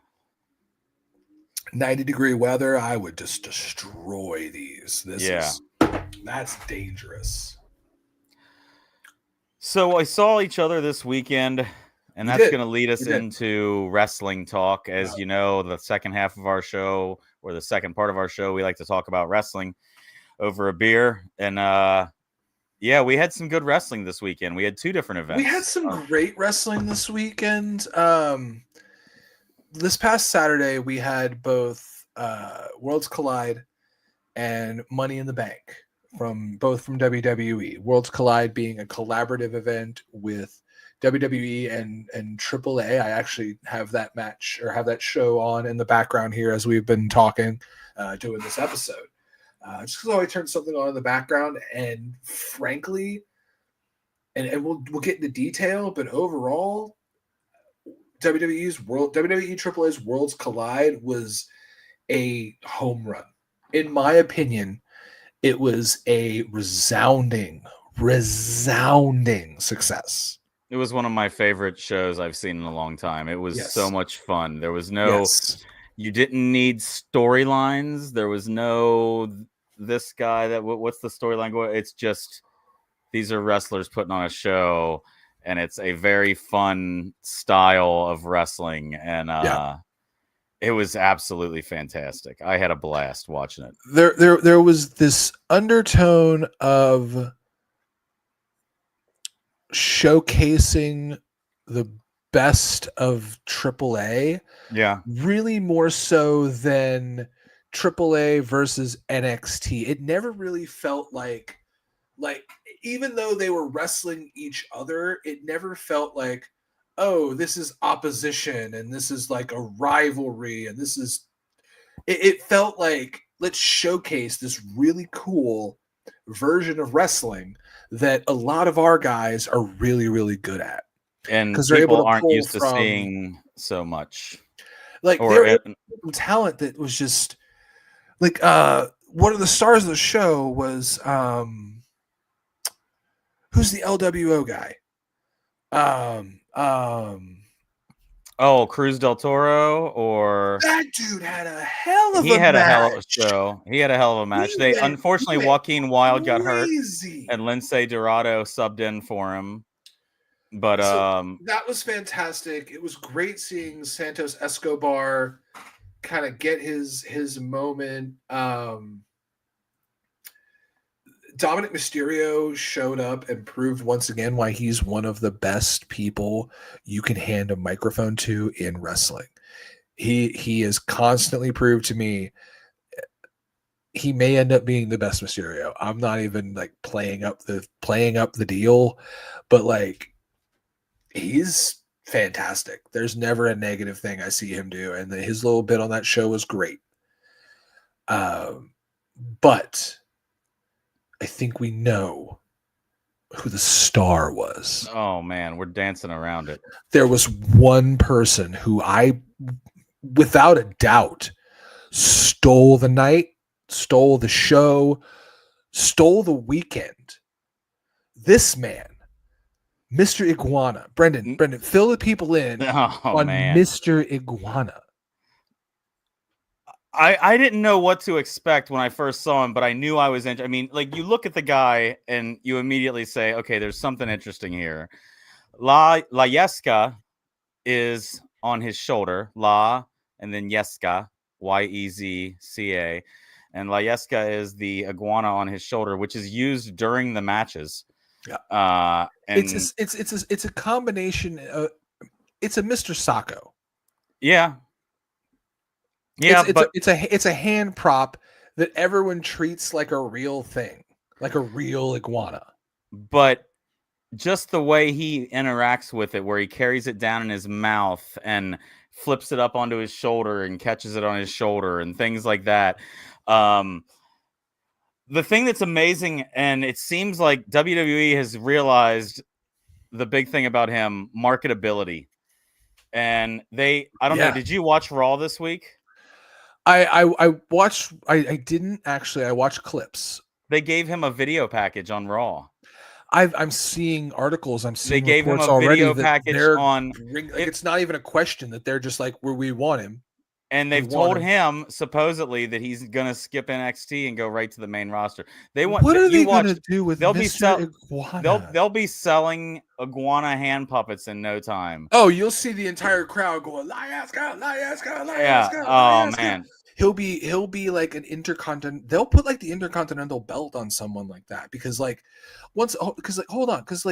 90-degree weather, I would just destroy these. That's dangerous. So I saw each other this weekend, and that's going to lead us into wrestling talk. As you know, the second half of our show, or the second part of our show, we like to talk about wrestling over a beer. And yeah, we had some good wrestling this weekend. We had 2 different events. We had some great wrestling this weekend. This past Saturday, we had both Worlds Collide and Money in the Bank from WWE. Worlds Collide being a collaborative event with WWE and AAA. I actually have that match or have that show on in the background here as we've been talking, doing this episode. Just because I always turn something on in the background, and frankly, and we'll get into detail, but overall, WWE AAA's Worlds Collide was a home run. In my opinion, it was a resounding success. It was one of my favorite shows I've seen in a long time. It was so much fun. There was no, you didn't need storylines. There was no, this guy what's the storyline going? It's just, these are wrestlers putting on a show, and it's a very fun style of wrestling. And it was absolutely fantastic. I had a blast watching it. There was this undertone of showcasing the best of AAA. Yeah. Really more so than AAA versus NXT. It never really felt like Like, even though they were wrestling each other, it never felt like, oh, this is opposition and this is like a rivalry and this is. It felt like, let's showcase this really cool version of wrestling that a lot of our guys are really, really good at, And because they're able people to aren't pull used to from, seeing so much. like, Or they're able to pull from talent that was just like, one of the stars of the show was who's the LWO guy? Um, um, Cruz del Toro, or that dude had a hell of he a had a hell of a match. show. He had a hell of a match. They He unfortunately went Joaquin Wild got hurt, crazy. and Lindsay Dorado subbed in for him. But So that was fantastic. It was great seeing Santos Escobar kind of get his moment. Dominic Mysterio showed up and proved once again why he's one of the best people you can hand a microphone to in wrestling. He has constantly proved to me he may end up being the best Mysterio. I'm not even like playing up the deal, but like, he's fantastic. There's never a negative thing I see him do, and his little bit on that show was great. But I think we know who the star was. oh man, we're dancing around it. There was one person who I, without a doubt, stole the night, stole the show, stole the weekend. This man, Mr. Iguana. Brendan, fill the people in on man. Mr. Iguana. I didn't know what to expect when I first saw him, but I knew I was I mean, like, you look at the guy and you immediately say, okay, there's something interesting here. La Yesca is on his shoulder. La, and then Yesca, Yezca. And La Yesca is the iguana on his shoulder, which is used during the matches. Yeah. And it's a combination of, it's a Mr. Sacco. Yeah. Yeah, it's a hand prop that everyone treats like a real thing, like a real iguana. But just the way he interacts with it, where he carries it down in his mouth and flips it up onto his shoulder and catches it on his shoulder and things like that. The thing that's amazing, and it seems like WWE has realized the big thing about him, marketability. And I don't know, did you watch Raw this week? I watched. I didn't actually. I watched clips. They gave him a video package on Raw. I'm seeing articles. I'm seeing they gave him a video package on. It's not even a question that they're just like, where we want him. And they've told him supposedly that he's gonna skip NXT and go right to the main roster. What are they gonna do with Mr. Iguana? They'll be selling iguana hand puppets in no time. Oh, you'll see the entire crowd going, Lyaska, Lyaska, Lyaska. Yeah. Oh man. He'll be like an intercontinental. They'll put like the intercontinental belt on someone like that, because like hold on, because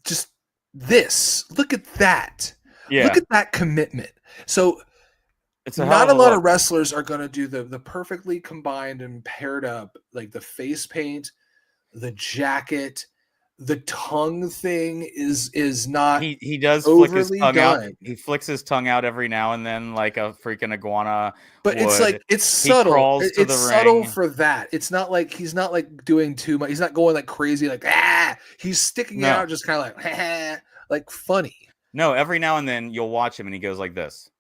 just this. Look at that. Yeah. Look at that commitment. So it's not a lot of wrestlers are going to do the perfectly combined and paired up, like the face paint, the jacket. The tongue thing is not. He does flick his tongue done. out. He flicks his tongue out every now and then, like a freaking iguana. But would. It's like, it's subtle. It's subtle ring. for that. It's not like he's not like doing too much. He's not going like crazy, like He's sticking out, just kind of like like funny. No, every now and then you'll watch him and he goes like this.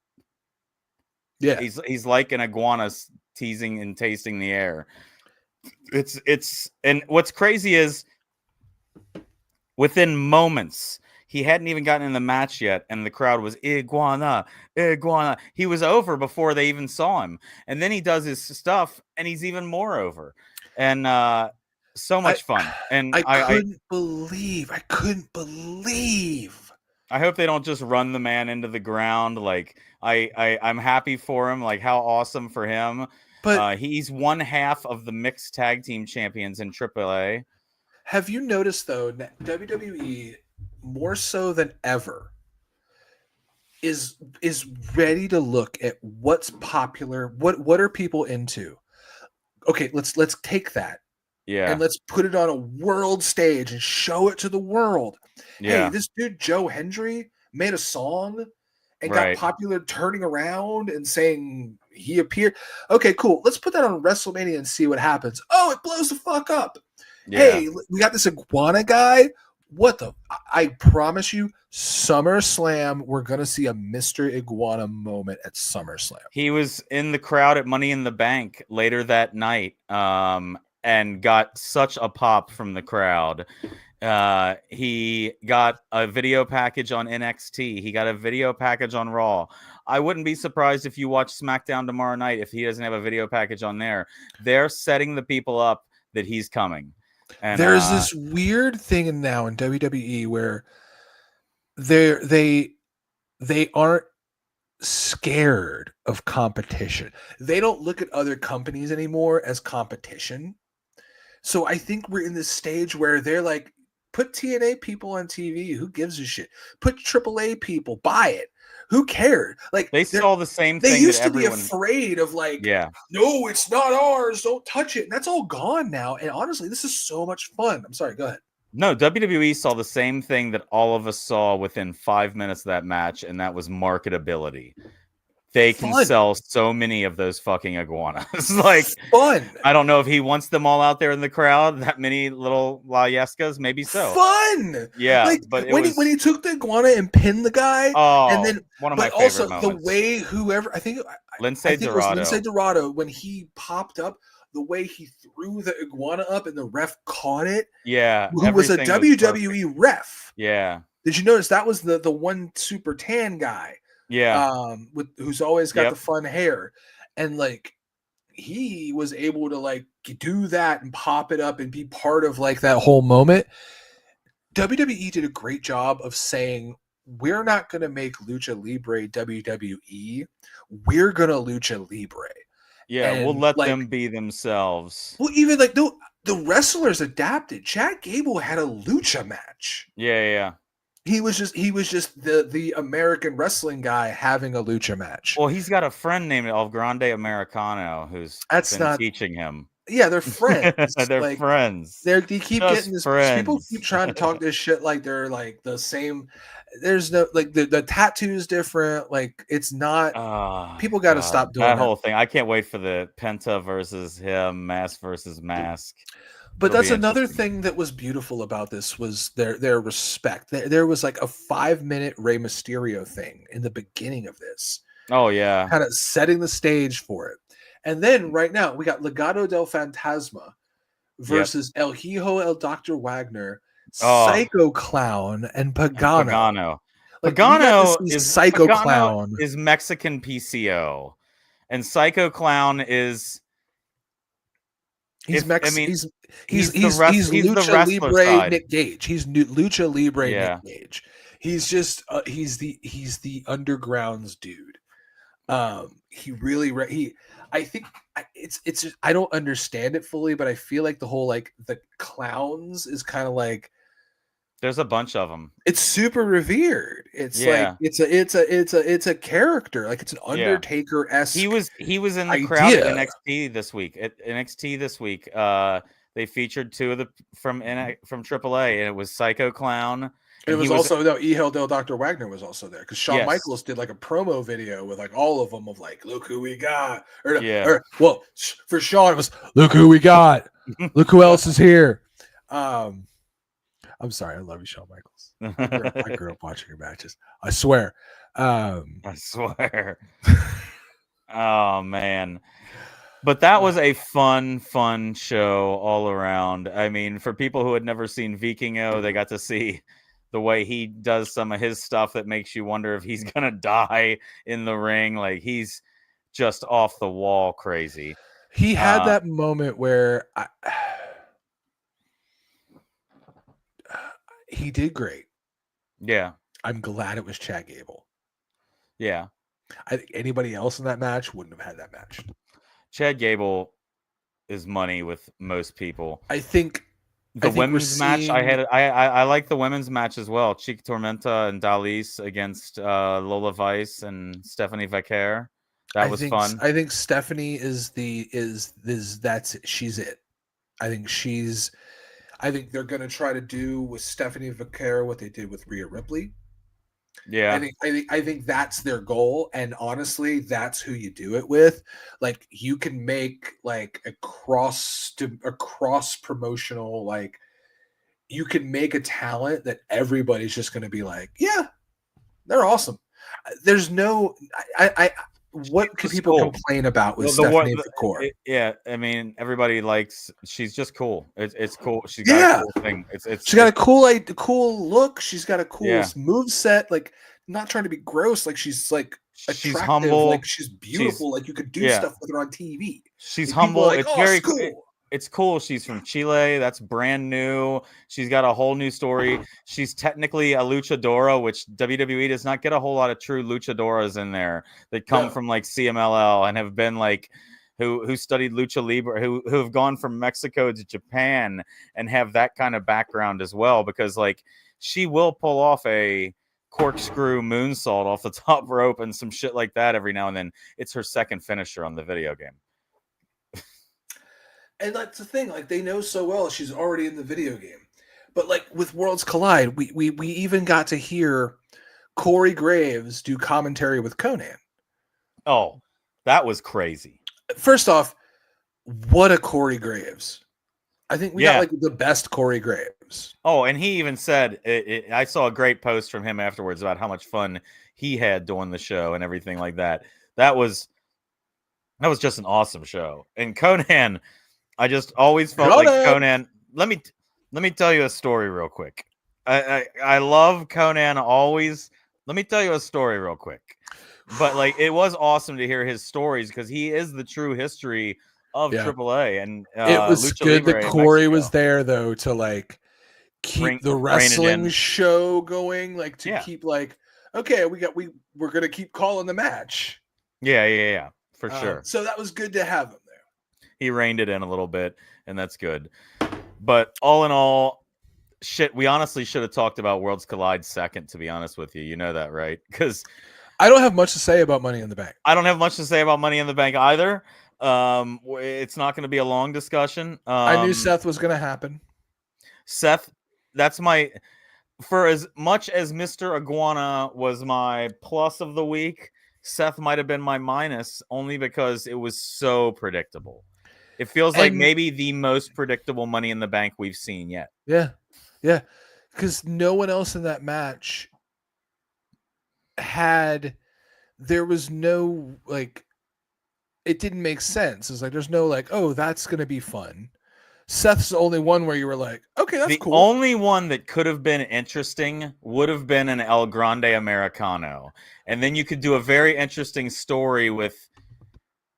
Yeah, he's like an iguana teasing and tasting the air. It's and what's crazy is, within moments, he hadn't even gotten in the match yet, and the crowd was Iguana, Iguana. He was over before they even saw him, and then he does his stuff, and he's even more over, and so much fun. And I couldn't believe. I hope they don't just run the man into the ground. Like I'm happy for him. Like, how awesome for him. But he's one half of the mixed tag team champions in AAA. Have you noticed, though, WWE, more so than ever, is ready to look at what's popular, what are people into? okay, let's take that and Yeah. let's put it on a world stage and show it to the world. Hey, Yeah. this dude Joe Hendry made a song and got Right. popular turning around and saying he appeared. Okay, cool. Let's put that on WrestleMania and see what happens. Oh, it blows the fuck up. Yeah. Hey, we got this Iguana guy. What the? I promise you, SummerSlam, we're gonna see a Mr. Iguana moment at SummerSlam. He was in the crowd at Money in the Bank later that night, and got such a pop from the crowd. He got a video package on NXT. He got a video package on Raw. I wouldn't be surprised if you watch SmackDown tomorrow night if he doesn't have a video package on there. They're setting the people up that he's coming. And There's this weird thing now in WWE where they aren't scared of competition. They don't look at other companies anymore as competition. So I think we're in this stage where they're like, put TNA people on TV. Who gives a shit? Put AAA people. Buy it. Who cared? Like they saw the same they thing used that to be everyone. afraid of like, Yeah. no, it's not ours. Don't touch it. And that's all gone now. And honestly, this is so much fun. I'm sorry. Go ahead. No, WWE saw the same thing that all of us saw within 5 minutes of that match, and that was marketability. They can Fun. sell so many of those fucking iguanas. Like, Fun. I don't know if he wants them all out there in the crowd, that many little Layescas, maybe so. Fun. Yeah, Like but it when was, he took the iguana and pinned the guy, and then one of my but also favorite the moments. way whoever I think Lindsay it was Dorado. Lindsay Dorado when he popped up, the way he threw the iguana up and the ref caught it. Yeah, Who was a WWE ref. Yeah. Did you notice that was the one super tan guy? Yeah. Who's always got the fun hair, and like he was able to like do that and pop it up and be part of like that whole moment. WWE did a great job of saying, we're not going to make Lucha Libre WWE. We're going to Lucha Libre. Yeah, And we'll let them be themselves. Well, even like the wrestlers adapted. Chad Gable had a lucha match. Yeah. He was just the American wrestling guy having a lucha match. Well, he's got a friend named El Grande Americano who's been teaching him. Yeah, they're friends. They're like, friends. They keep just getting this. Friends. People keep trying to talk this shit like they're like the same. There's no like the tattoo's different. Like it's not. People got to stop doing that whole thing. I can't wait for the Penta versus him, Mask versus Mask. But that's another thing that was beautiful about this was their respect. There was like a 5-minute Rey Mysterio thing in the beginning of this. Oh yeah, kind of setting the stage for it. And then right now we got Legado del Fantasma versus El Hijo El Dr. Wagner, Psycho Clown, and Pagano. Pagano is Psycho Clown is Mexican PCO, and Psycho Clown is he's Lucha Libre side. Nick Gage. He's Lucha Libre Nick Gage. He's just he's the underground's dude. I think it's just, I don't understand it fully, but I feel like the whole like the clowns is kind of like there's a bunch of them. It's super revered. It's like it's a character, like it's an Undertaker-esque. He was in the crowd at NXT this week. They featured two of the from AAA, and it was Psycho Clown. And it was also Ehel Del Dr. Wagner was also there because Shawn Michaels did like a promo video with like all of them of like, look who we got. Or for Shawn it was look who we got. Look who else is here. I'm sorry, I love you, Shawn Michaels. I grew up watching your matches. I swear. I swear. Oh man. But that was a fun show all around. I mean, for people who had never seen Vikingo, they got to see the way he does some of his stuff that makes you wonder if he's gonna die in the ring. Like he's just off the wall crazy. He had that moment where he did great. Yeah. I'm glad it was Chad Gable. Yeah. I think anybody else in that match wouldn't have had that match. Chad Gable is money with most people. I think women's match I like the women's match as well. Chica Tormenta and Dalise against Lola Vice and Stephanie Vaquer. That was fun. I think Stephanie is she's it. I think I think they're gonna try to do with Stephanie Vaquero what they did with Rhea Ripley. Yeah. I think that's their goal, and honestly, that's who you do it with. Like you can make like a cross promotional, like you can make a talent that everybody's just going to be like, yeah, they're awesome. There's no what could people complain about with Stephanie Vaquero? Yeah, I mean, everybody likes. She's just cool. It's cool. She's got a cool thing. She's got a cool look. She's got a cool move set. Like, not trying to be gross. Like, she's like attractive. She's humble. Like, she's beautiful. Like, you could do stuff with her on TV. She's humble. Like, it's very cool. It's cool. She's from Chile. That's brand new. She's got a whole new story. She's technically a luchadora, which WWE does not get a whole lot of true luchadoras in there that come from like CMLL and have been like who studied lucha libre, who have gone from Mexico to Japan and have that kind of background as well. Because like she will pull off a corkscrew moonsault off the top rope and some shit like that every now and then. It's her second finisher on the video game. And that's the thing, like they know so well she's already in the video game. But like with Worlds Collide, we even got to hear Corey Graves do commentary with Conan. Oh, that was crazy. First off, what a Corey Graves. I think we got like the best Corey Graves. Oh, and he even said, I saw a great post from him afterwards about how much fun he had doing the show and everything like that. That was just an awesome show. And Conan, I just always felt like Conan. Let me tell you a story real quick. I love Conan always. Let me tell you a story real quick. But like it was awesome to hear his stories because he is the true history of AAA. And it was Lucha good Libre that Corey was there though to like keep the wrestling show going, like to keep like okay, we're gonna keep calling the match. Yeah, for sure. So that was good to have him. He reined it in a little bit, and that's good. But all in all, shit, we honestly should have talked about Worlds Collide second, to be honest with you. You know that, right? Because I don't have much to say about Money in the Bank. I don't have much to say about Money in the Bank either. It's not going to be a long discussion. I knew Seth was going to happen. Seth, that's my... For as much as Mr. Iguana was my plus of the week, Seth might have been my minus, only because it was so predictable. It feels like maybe the most predictable Money in the Bank we've seen yet. Yeah. Because no one else in that match there was no, like, it didn't make sense. It's like, there's no, like, oh, that's going to be fun. Seth's the only one where you were like, okay, that's cool. The only one that could have been interesting would have been an El Grande Americano. And then you could do a very interesting story with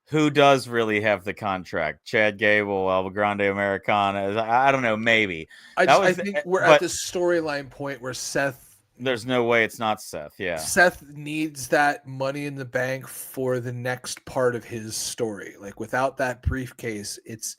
who does really have the contract? Chad Gable, El Grande Americana. I don't know, maybe. I think we're at the storyline point where Seth... There's no way it's not Seth, yeah. Seth needs that Money in the Bank for the next part of his story. Like, without that briefcase, it's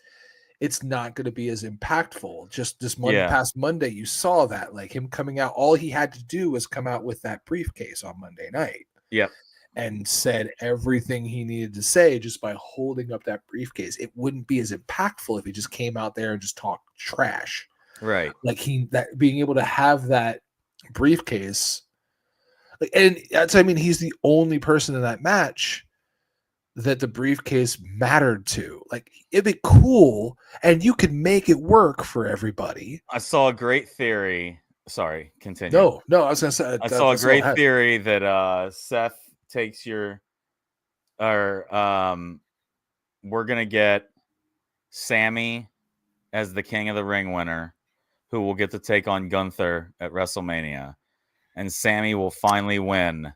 not going to be as impactful. Just this past Monday, you saw that. Like, him coming out, all he had to do was come out with that briefcase on Monday night. Yep. And said everything he needed to say just by holding up that briefcase. It wouldn't be as impactful if he just came out there and just talked trash. Right. Like being able to have that briefcase. And that's, I mean, he's the only person in that match that the briefcase mattered to. Like, it'd be cool and you could make it work for everybody. I saw a great theory. Sorry, continue. No, I was going to say. I saw a great theory that Seth takes we're gonna get Sammy as the King of the Ring winner, who will get to take on Gunther at WrestleMania, and Sammy will finally win.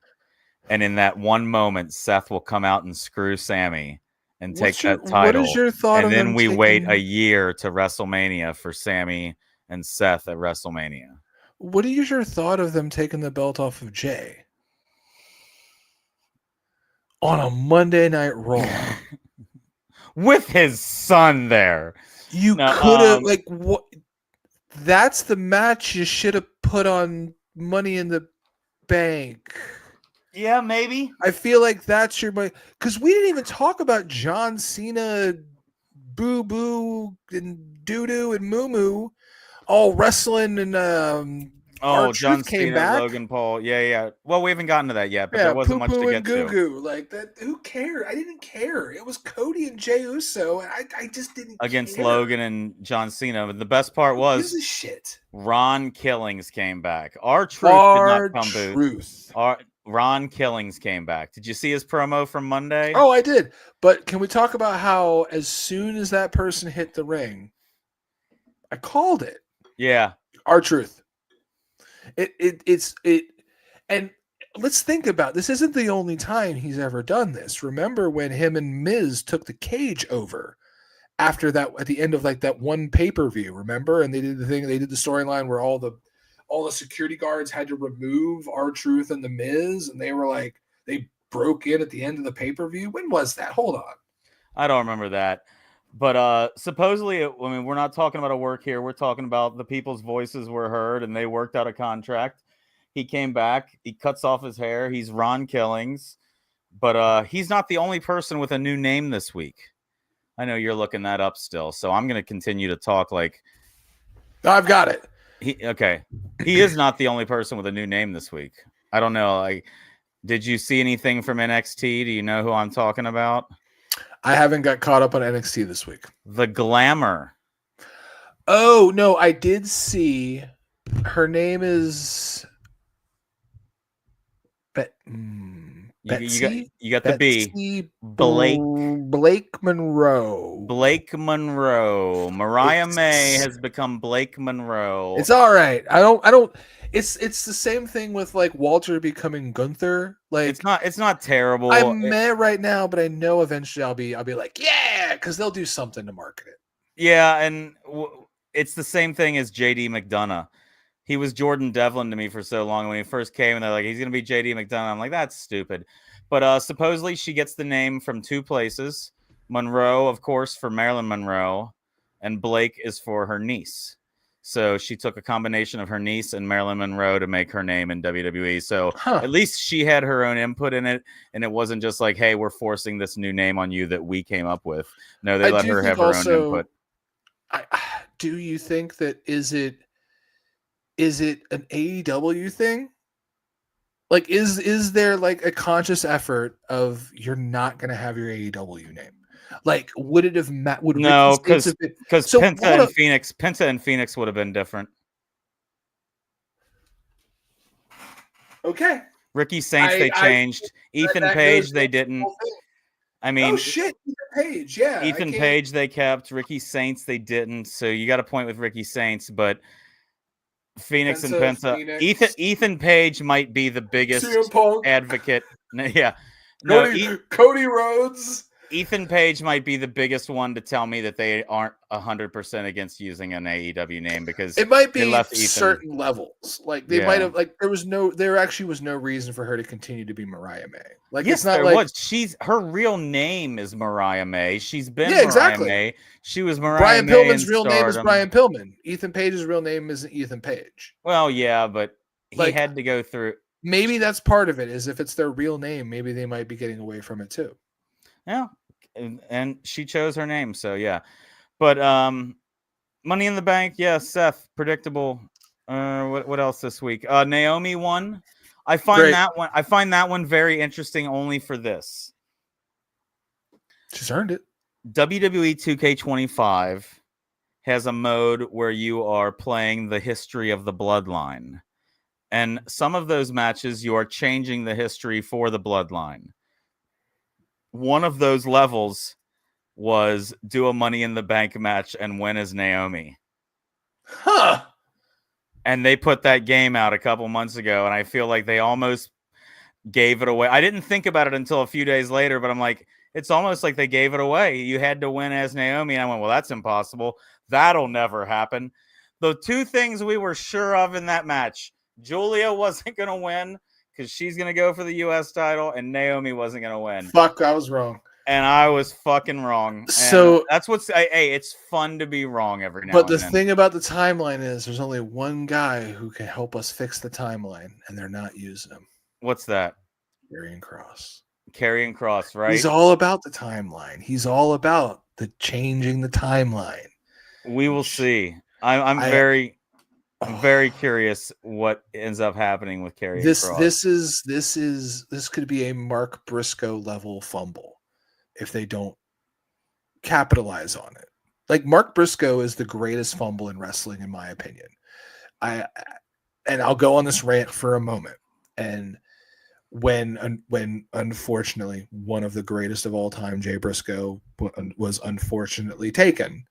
And in that one moment, Seth will come out and screw Sammy and take that title. What is your thought? And then we wait a year to WrestleMania for Sammy and Seth at WrestleMania. What is your thought of them taking the belt off of Jay on a Monday Night Raw with his son there? You could have like what? That's the match you should have put on Money in the Bank. Yeah, maybe. I feel like that's your because we didn't even talk about John Cena, Boo Boo, and Doo Doo and Moo Moo all wrestling, and our Oh, John Truth came Cena, back. Logan Paul. Yeah, yeah. Well, we haven't gotten to that yet, but there Yeah, wasn't Poo much to Poo and get Goo to. Goo, like that. Who cared? I didn't care. It was Cody and Jey Uso, and I just didn't Against care. Logan and John Cena. The best part Who gives was a shit? Ron Killings came back. Our Truth did not Our come boot. Truth. Our Ron Killings came back. Did you see his promo from Monday? Oh, I did. But can we talk about how as soon as that person hit the ring, I called it. Yeah. Our Truth. It's and let's think about this. Isn't the only time he's ever done this. Remember when him and Miz took the cage over after that at the end of like that one pay-per-view, remember? And they did the storyline where all the security guards had to remove our Truth and the Miz, and they were like they broke in at the end of the pay-per-view. When was that? Hold on. I don't remember that. But supposedly, I mean, we're not talking about a work here. We're talking about the people's voices were heard and they worked out a contract. He came back. He cuts off his hair. He's Ron Killings. But he's not the only person with a new name this week. I know you're looking that up still, so I'm going to continue to talk like... I've got it. Okay. He is not the only person with a new name this week. I don't know. Like, did you see anything from NXT? Do you know who I'm talking about? I haven't got caught up on NXT this week. The Glamour. Oh, no, I did see her name is Betsy. You got the B. Blake Monroe. Blake Monroe. Mariah May has become Blake Monroe. It's all right. I don't it's the same thing with like Walter becoming Gunther. Like it's not terrible. I'm mad right now, but I know eventually I'll be like, yeah, because they'll do something to market it. Yeah, and it's the same thing as JD McDonough. He was Jordan Devlin to me for so long. When he first came, and they're like, he's going to be JD McDonough. I'm like, that's stupid. But supposedly she gets the name from two places. Monroe, of course, for Marilyn Monroe, and Blake is for her niece. So she took a combination of her niece and Marilyn Monroe to make her name in WWE. So at least she had her own input in it, and it wasn't just like, hey, we're forcing this new name on you that we came up with. No, they let her have her own input. Do you think that is it an AEW thing? Like, is there like a conscious effort of you're not going to have your AEW name? Like, would it have no? Because Penta and Phoenix would have been different. Okay. Ricky Saints they changed. Ethan Page they didn't. I mean, oh shit, Ethan Page, yeah. Ethan Page they kept. Ricky Saints they didn't. So you got a point with Ricky Saints, but Phoenix and Penta. Ethan Page might be the biggest advocate. Yeah. No, Cody Rhodes. Ethan Page might be the biggest one to tell me that they aren't 100% against using an AEW name because it might be certain levels. Like they might have like there actually was no reason for her to continue to be Mariah May. Like yes, it's not there like was. Her real name is Mariah May. She's been Mariah May. She was Mariah Brian May. Pillman's real name is Brian Pillman. Ethan Page's real name isn't Ethan Page. Well, yeah, but he had to go through. Maybe that's part of it. Is if it's their real name, maybe they might be getting away from it too. Yeah. And she chose her name, so yeah. But Money in the Bank, yeah, Seth, predictable. What else this week? Naomi won. I find that one very interesting only for this. She's earned it. WWE 2K25 has a mode where you are playing the history of the bloodline. And some of those matches you are changing the history for the bloodline. One of those levels was do a Money in the Bank match and win as Naomi. Huh. And they put that game out a couple months ago, and I feel like they almost gave it away. I didn't think about it until a few days later, but I'm like, it's almost like they gave it away. You had to win as Naomi. And I went, well, that's impossible. That'll never happen. The two things we were sure of in that match, Julia wasn't going to win because she's going to go for the U.S. title, and Naomi wasn't going to win. Fuck, I was wrong. And I was fucking wrong. And so that's hey, it's fun to be wrong every now and then. But the thing about the timeline is there's only one guy who can help us fix the timeline, and they're not using him. What's that? Karrion Kross. Karrion Kross, right? He's all about the timeline. He's all about the changing the timeline. We will see. I'm I- very curious what ends up happening with Karrion Kross. This could be a Mark Briscoe level fumble if they don't capitalize on it. Like Mark Briscoe is the greatest fumble in wrestling, in my opinion. And I'll go on this rant for a moment. And when unfortunately one of the greatest of all time, Jay Briscoe, was unfortunately taken,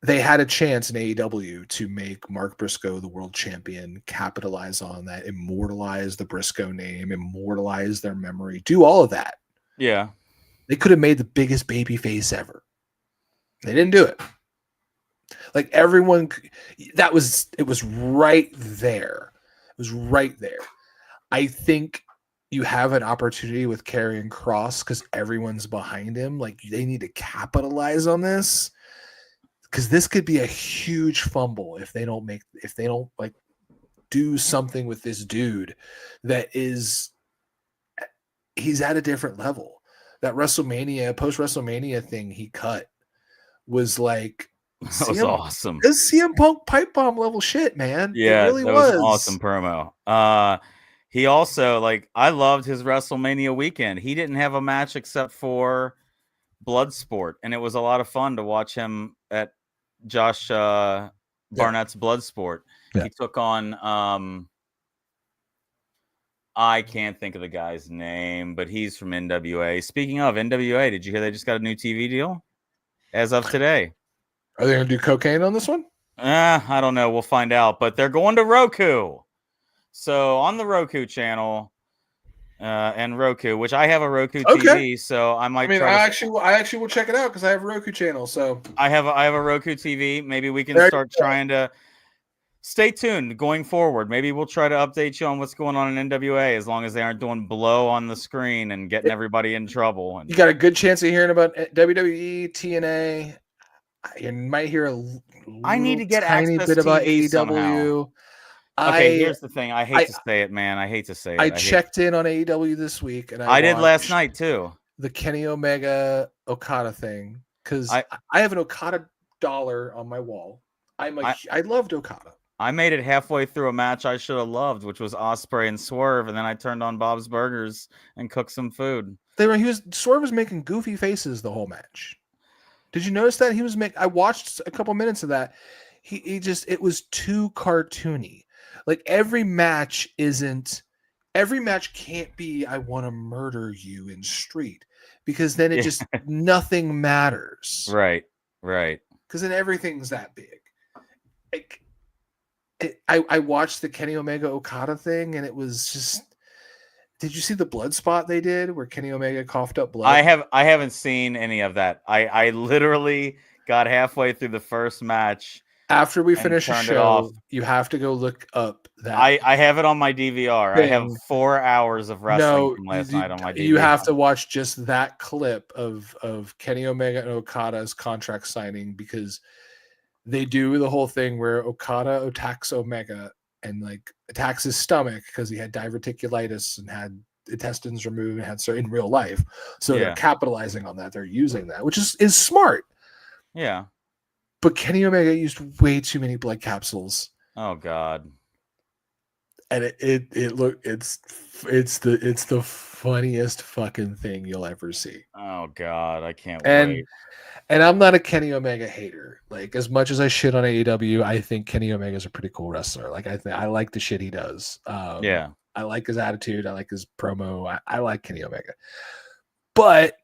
they had a chance in AEW to make Mark Briscoe the world champion, capitalize on that, immortalize the Briscoe name, immortalize their memory, do all of that. Yeah. They could have made the biggest baby face ever. They didn't do it. Like everyone, it was right there. It was right there. I think you have an opportunity with Karrion Kross because everyone's behind him. Like they need to capitalize on this because this could be a huge fumble if they don't like do something with this dude that is, he's at a different level. That WrestleMania, post WrestleMania thing he cut was like, that was awesome. It's CM Punk pipe bomb level shit, man. Yeah, it really that was an awesome promo. He also, like, I loved his WrestleMania weekend. He didn't have a match except for Bloodsport, and it was a lot of fun to watch him at Josh Barnett's Bloodsport. Yeah. He took on I can't think of the guy's name, but he's from NWA. Speaking of NWA, did you hear they just got a new TV deal as of today? Are they going to do cocaine on this one? I don't know. We'll find out. But they're going to Roku. So on the Roku channel and Roku, which I have a Roku TV, so I might. I actually will check it out because I have a Roku channel. So I have a Roku TV. Maybe we can start trying to. Stay tuned going forward. Maybe we'll try to update you on what's going on in NWA as long as they aren't doing blow on the screen and getting everybody in trouble. You got a good chance of hearing about WWE, TNA. You might hear I need to get tiny bit about AEW. Somehow. Okay, here's the thing. I hate to say it, man. I hate to say it. I checked in on AEW this week, and I did last night too. The Kenny Omega Okada thing, because I have an Okada dollar on my wall. I loved Okada. I made it halfway through a match I should have loved, which was Ospreay and Swerve, and then I turned on Bob's Burgers and cooked some food. Swerve was making goofy faces the whole match. Did you notice that he was I watched a couple minutes of that. It was too cartoony. Like every match can't be I want to murder you in street, because then it just nothing matters. Right. Because then everything's that big. Like I watched the Kenny Omega Okada thing, and it was just. Did you see the blood spot they did where Kenny Omega coughed up blood? I haven't seen any of that. I literally got halfway through the first match. After we finish the show, you have to go look up that. I have it on my DVR. I have 4 hours of wrestling from last night on my DVR. You have to watch just that clip of Kenny Omega and Okada's contract signing, because they do the whole thing where Okada attacks Omega and like attacks his stomach because he had diverticulitis and had intestines removed and had in real life. So they're capitalizing on that. They're using that, which is smart. Yeah. But Kenny Omega used way too many blood capsules. Oh God. And it's the funniest fucking thing you'll ever see. Oh God, I can't wait. And I'm not a Kenny Omega hater. Like, as much as I shit on AEW, I think Kenny Omega is a pretty cool wrestler. Like, I like the shit he does. I like his attitude. I like his promo. I like Kenny Omega. But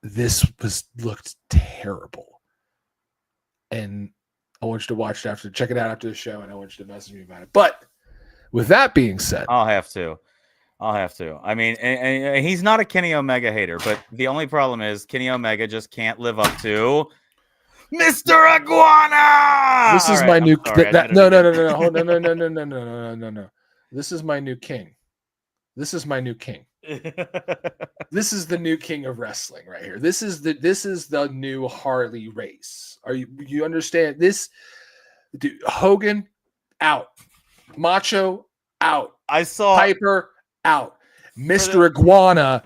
this looked terrible. And I want you to check it out after the show, and I want you to message me about it. But with that being said, I'll have to. I mean, and he's not a Kenny Omega hater, but the only problem is Kenny Omega just can't live up to Mr. Iguana. This is my new no. This is my new king. This is my new king. This is the new king of wrestling right here. This is the new Harley race. You understand this? Dude, Hogan out. Macho out. I saw Piper out. Mr. Iguana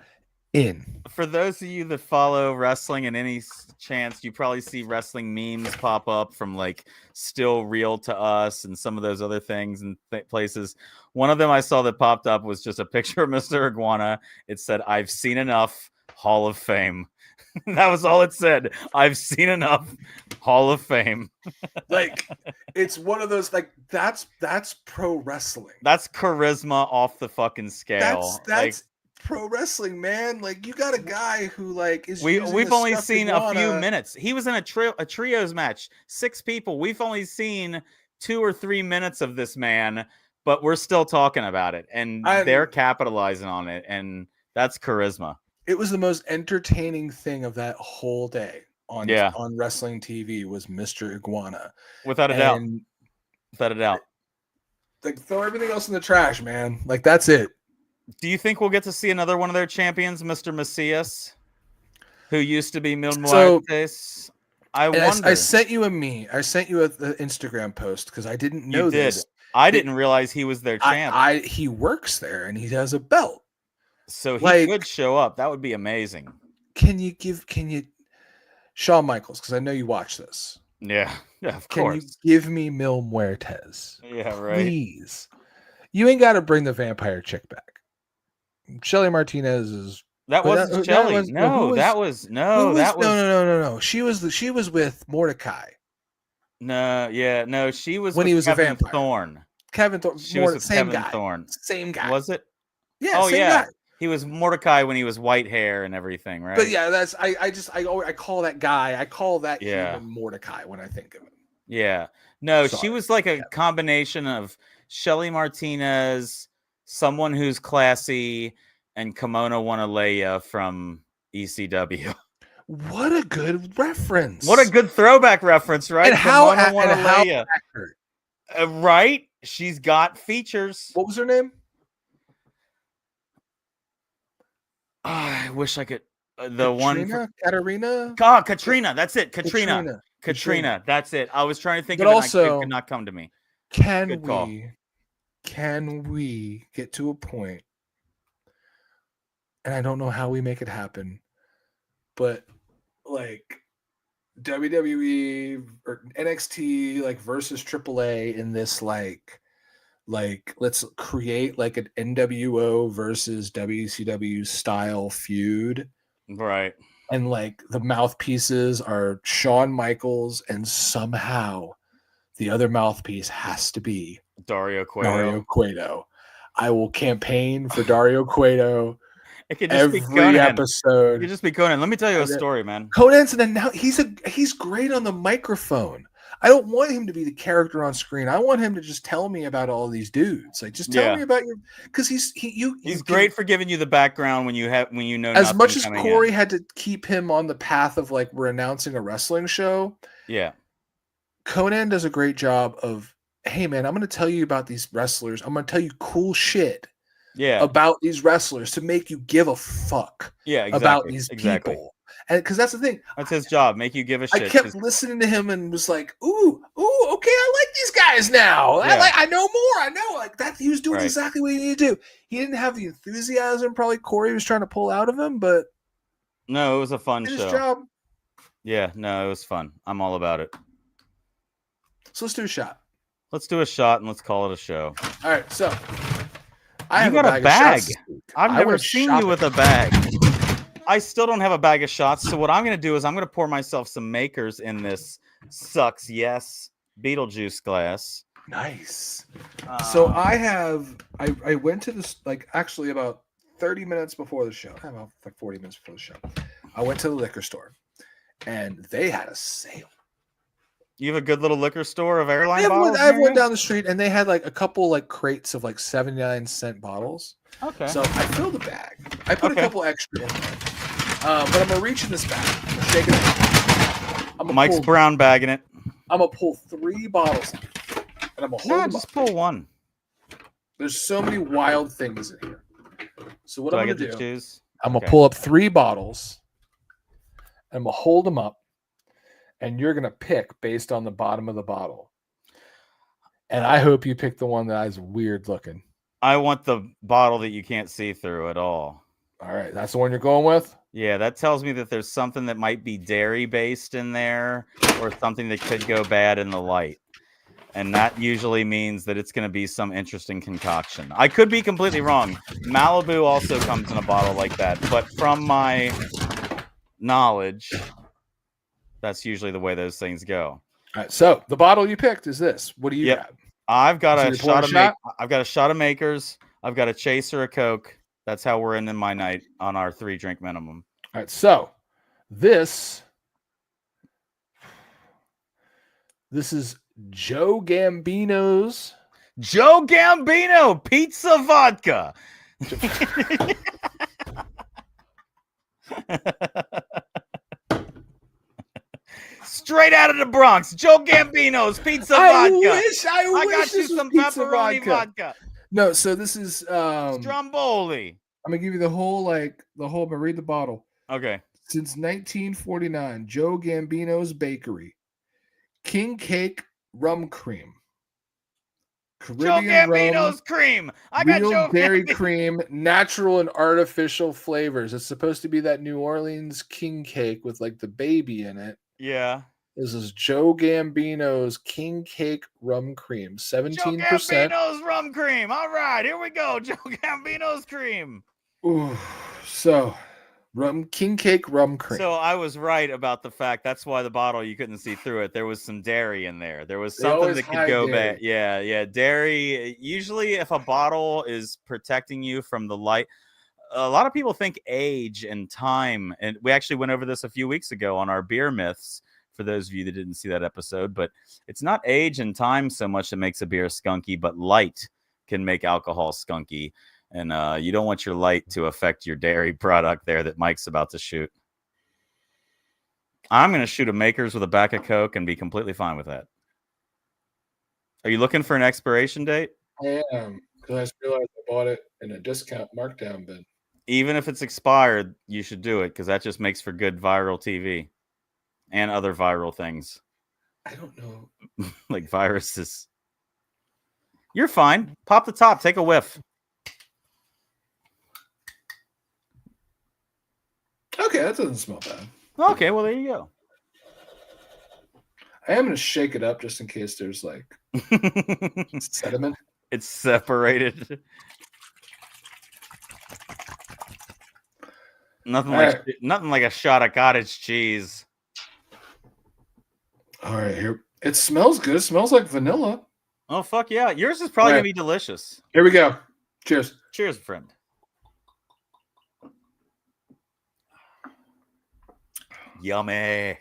in. For those of you that follow wrestling in any chance, you probably see wrestling memes pop up from like Still Real to Us and some of those other things and places. One of them I saw that popped up was just a picture of Mr. Iguana. It said, "I've seen enough, Hall of Fame." That was all it said. I've seen enough, Hall of Fame. Like, it's one of those, like, that's pro wrestling. That's charisma off the fucking scale. That's pro wrestling, man. Like, you got a guy who like is we've only seen iguana. a few minutes. He was in a trios match, 6 people. We've only seen 2 or 3 minutes of this man, but we're still talking about it, and they're capitalizing on it, and that's charisma. It was the most entertaining thing of that whole day on wrestling TV was Mr. Iguana. Without a doubt. Without a doubt. Like, throw everything else in the trash, man. Like, that's it. Do you think we'll get to see another one of their champions, Mr. Macias, who used to be Mil Muertes? I wonder. I sent you a meme. I sent you an Instagram post because I didn't know this. I didn't realize he was their champ. He works there and he has a belt. So he could show up. That would be amazing. Can you Shawn Michaels, because I know you watch this. Yeah, of course. Can you give me Mil Muertes? Yeah, right. Please. You ain't got to bring the vampire chick back. Shelly Martinez is. That wasn't Shelly. No. She was with Mordecai. No. She was when with he was Kevin a vampire. Thorne. Kevin Thorne. She was with same Kevin guy. Thorne. Same guy. Was it? Yeah. Same guy. He was Mordecai when he was white hair and everything, right? But yeah, that's I call that guy. I call that human Mordecai when I think of him. Yeah. No, she was like a combination of Shelly Martinez, someone who's classy, and Kimono Wanalaya from ECW. What a good reference! What a good throwback reference, right? And how accurate. Right? She's got features. What was her name? I wish I could. Katarina. Katrina. That's it. Katrina. That's it. I was trying to think but of it. Also, it could not come to me. Can we get to a point? And I don't know how we make it happen, but like WWE or NXT like versus AAA in this like let's create like an NWO versus WCW style feud. Right. And like the mouthpieces are Shawn Michaels, and somehow the other mouthpiece has to be Dario Cueto. I will campaign for Dario Cueto. It could just every be Conan. Episode. It could just be Conan. Let me tell you a story, man. Conan's and now he's great on the microphone. I don't want him to be the character on screen. I want him to just tell me about all these dudes. Like, just tell me about your, because he's great for giving you the background when you know. As much as Corey had to keep him on the path of like we're announcing a wrestling show. Yeah, Conan does a great job of, hey man, I'm going to tell you about these wrestlers. I'm going to tell you cool shit. Yeah, about these wrestlers to make you give a fuck. Yeah, exactly. About these people. And because that's the thing, that's his job, make you give a shit. I kept listening to him and was like, ooh, okay, I like these guys now. Yeah. I know more. I know like that. He was doing exactly what he needed to do. He didn't have the enthusiasm probably Corey was trying to pull out of him, but no, it was a fun show. His job. Yeah, no, it was fun. I'm all about it. So let's do a shot. Let's do a shot and let's call it a show. All right, so you got a bag. I've never seen you with a bag. I still don't have a bag of shots. So what I'm going to do is I'm going to pour myself some Makers in this Sucks Yes Beetlejuice glass. Nice. So I went to this like actually about 30 minutes before the show. About like 40 minutes before the show. I went to the liquor store and they had a sale. You have a good little liquor store of airline bottles? I have one down the street, and they had like a couple like crates of like 79-cent bottles. Okay. So I filled the bag. I put a couple extra in there. But I'm gonna reach in this bag. I'm gonna shake it. Mike's brown bagging it. I'm gonna pull 3 bottles, and I'm gonna hold them just up. Pull one. There's so many wild things in here. So what I'm gonna do? Choose? I'm gonna pull up 3 bottles, and I'm gonna hold them up. And you're going to pick based on the bottom of the bottle. And I hope you pick the one that is weird looking. I want the bottle that you can't see through at all. All right, that's the one you're going with? Yeah, that tells me that there's something that might be dairy based in there or something that could go bad in the light. And that usually means that it's going to be some interesting concoction. I could be completely wrong. Malibu also comes in a bottle like that. But from my knowledge, that's usually the way those things go. All right, so the bottle you picked is this. What do you got? I've got So a shot of I've got a shot of Makers. I've got a chaser, a Coke. That's how we're ending my night on our 3-drink minimum. All right, so this is Joe Gambino's. Joe Gambino Pizza Vodka. Straight out of the Bronx, Joe Gambino's Pizza Vodka. I got you some pepperoni vodka. No, so this is Stromboli. I'm gonna give you the whole. But read the bottle. Okay. Since 1949, Joe Gambino's Bakery, King Cake Rum Cream, Caribbean Joe Gambino's rum, cream. I got real Joe dairy Gambino. cream, natural and artificial flavors. It's supposed to be that New Orleans king cake with like the baby in it. Yeah. This is Joe Gambino's King Cake Rum Cream, 17%. Joe Gambino's rum cream. All right, here we go. Joe Gambino's cream. Ooh, so King Cake Rum Cream. So I was right about the fact that's why the bottle you couldn't see through it. There was some dairy in there. There was something that could go bad. Yeah, dairy. Usually, if a bottle is protecting you from the light, a lot of people think age and time. And we actually went over this a few weeks ago on our beer myths. For those of you that didn't see that episode, but it's not age and time so much that makes a beer skunky, but light can make alcohol skunky. And you don't want your light to affect your dairy product there that Mike's about to shoot. I'm going to shoot a Makers with a back of Coke and be completely fine with that. Are you looking for an expiration date? I am, because I just realized I bought it in a discount markdown bin. Even if it's expired, you should do it because that just makes for good viral TV and other viral things. I don't know. Like viruses. You're fine. Pop the top. Take a whiff. Okay, that doesn't smell bad. Okay, well, there you go. I am going to shake it up just in case there's like sediment. It's separated. Nothing like a shot of cottage cheese. All right, here. It smells good. It smells like vanilla. Oh, fuck yeah. Yours is probably going to be delicious. Here we go. Cheers. Cheers, friend. Yummy.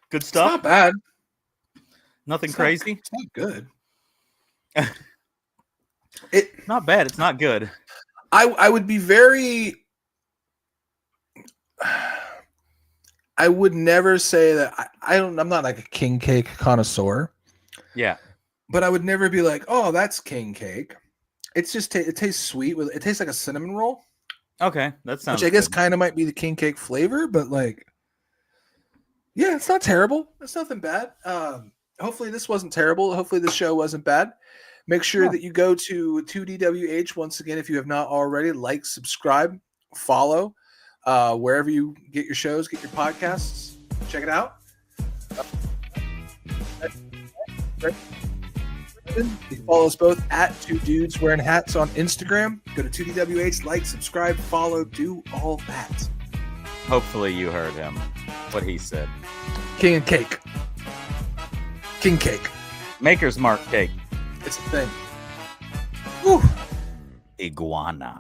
Good stuff. It's not bad. Nothing crazy. It's not good. Not bad. It's not good. I would be very. I would never say that. I'm not like a king cake connoisseur. Yeah. But I would never be like, oh, that's king cake. It's just it tastes sweet. It tastes like a cinnamon roll. Okay, that sounds. Which I guess kind of might be the king cake flavor, but like, yeah, it's not terrible. It's nothing bad. Hopefully this wasn't terrible. Hopefully this show wasn't bad. Make sure that you go to 2DWH once again if you have not already. Like, subscribe, follow, wherever you get your shows, get your podcasts. Check it out. You can follow us both at Two Dudes Wearing Hats on Instagram. Go to 2DWH, like, subscribe, follow, do all that. Hopefully you heard him, what he said. King and cake. King cake. Maker's Mark cake. It's a thing. Iguana.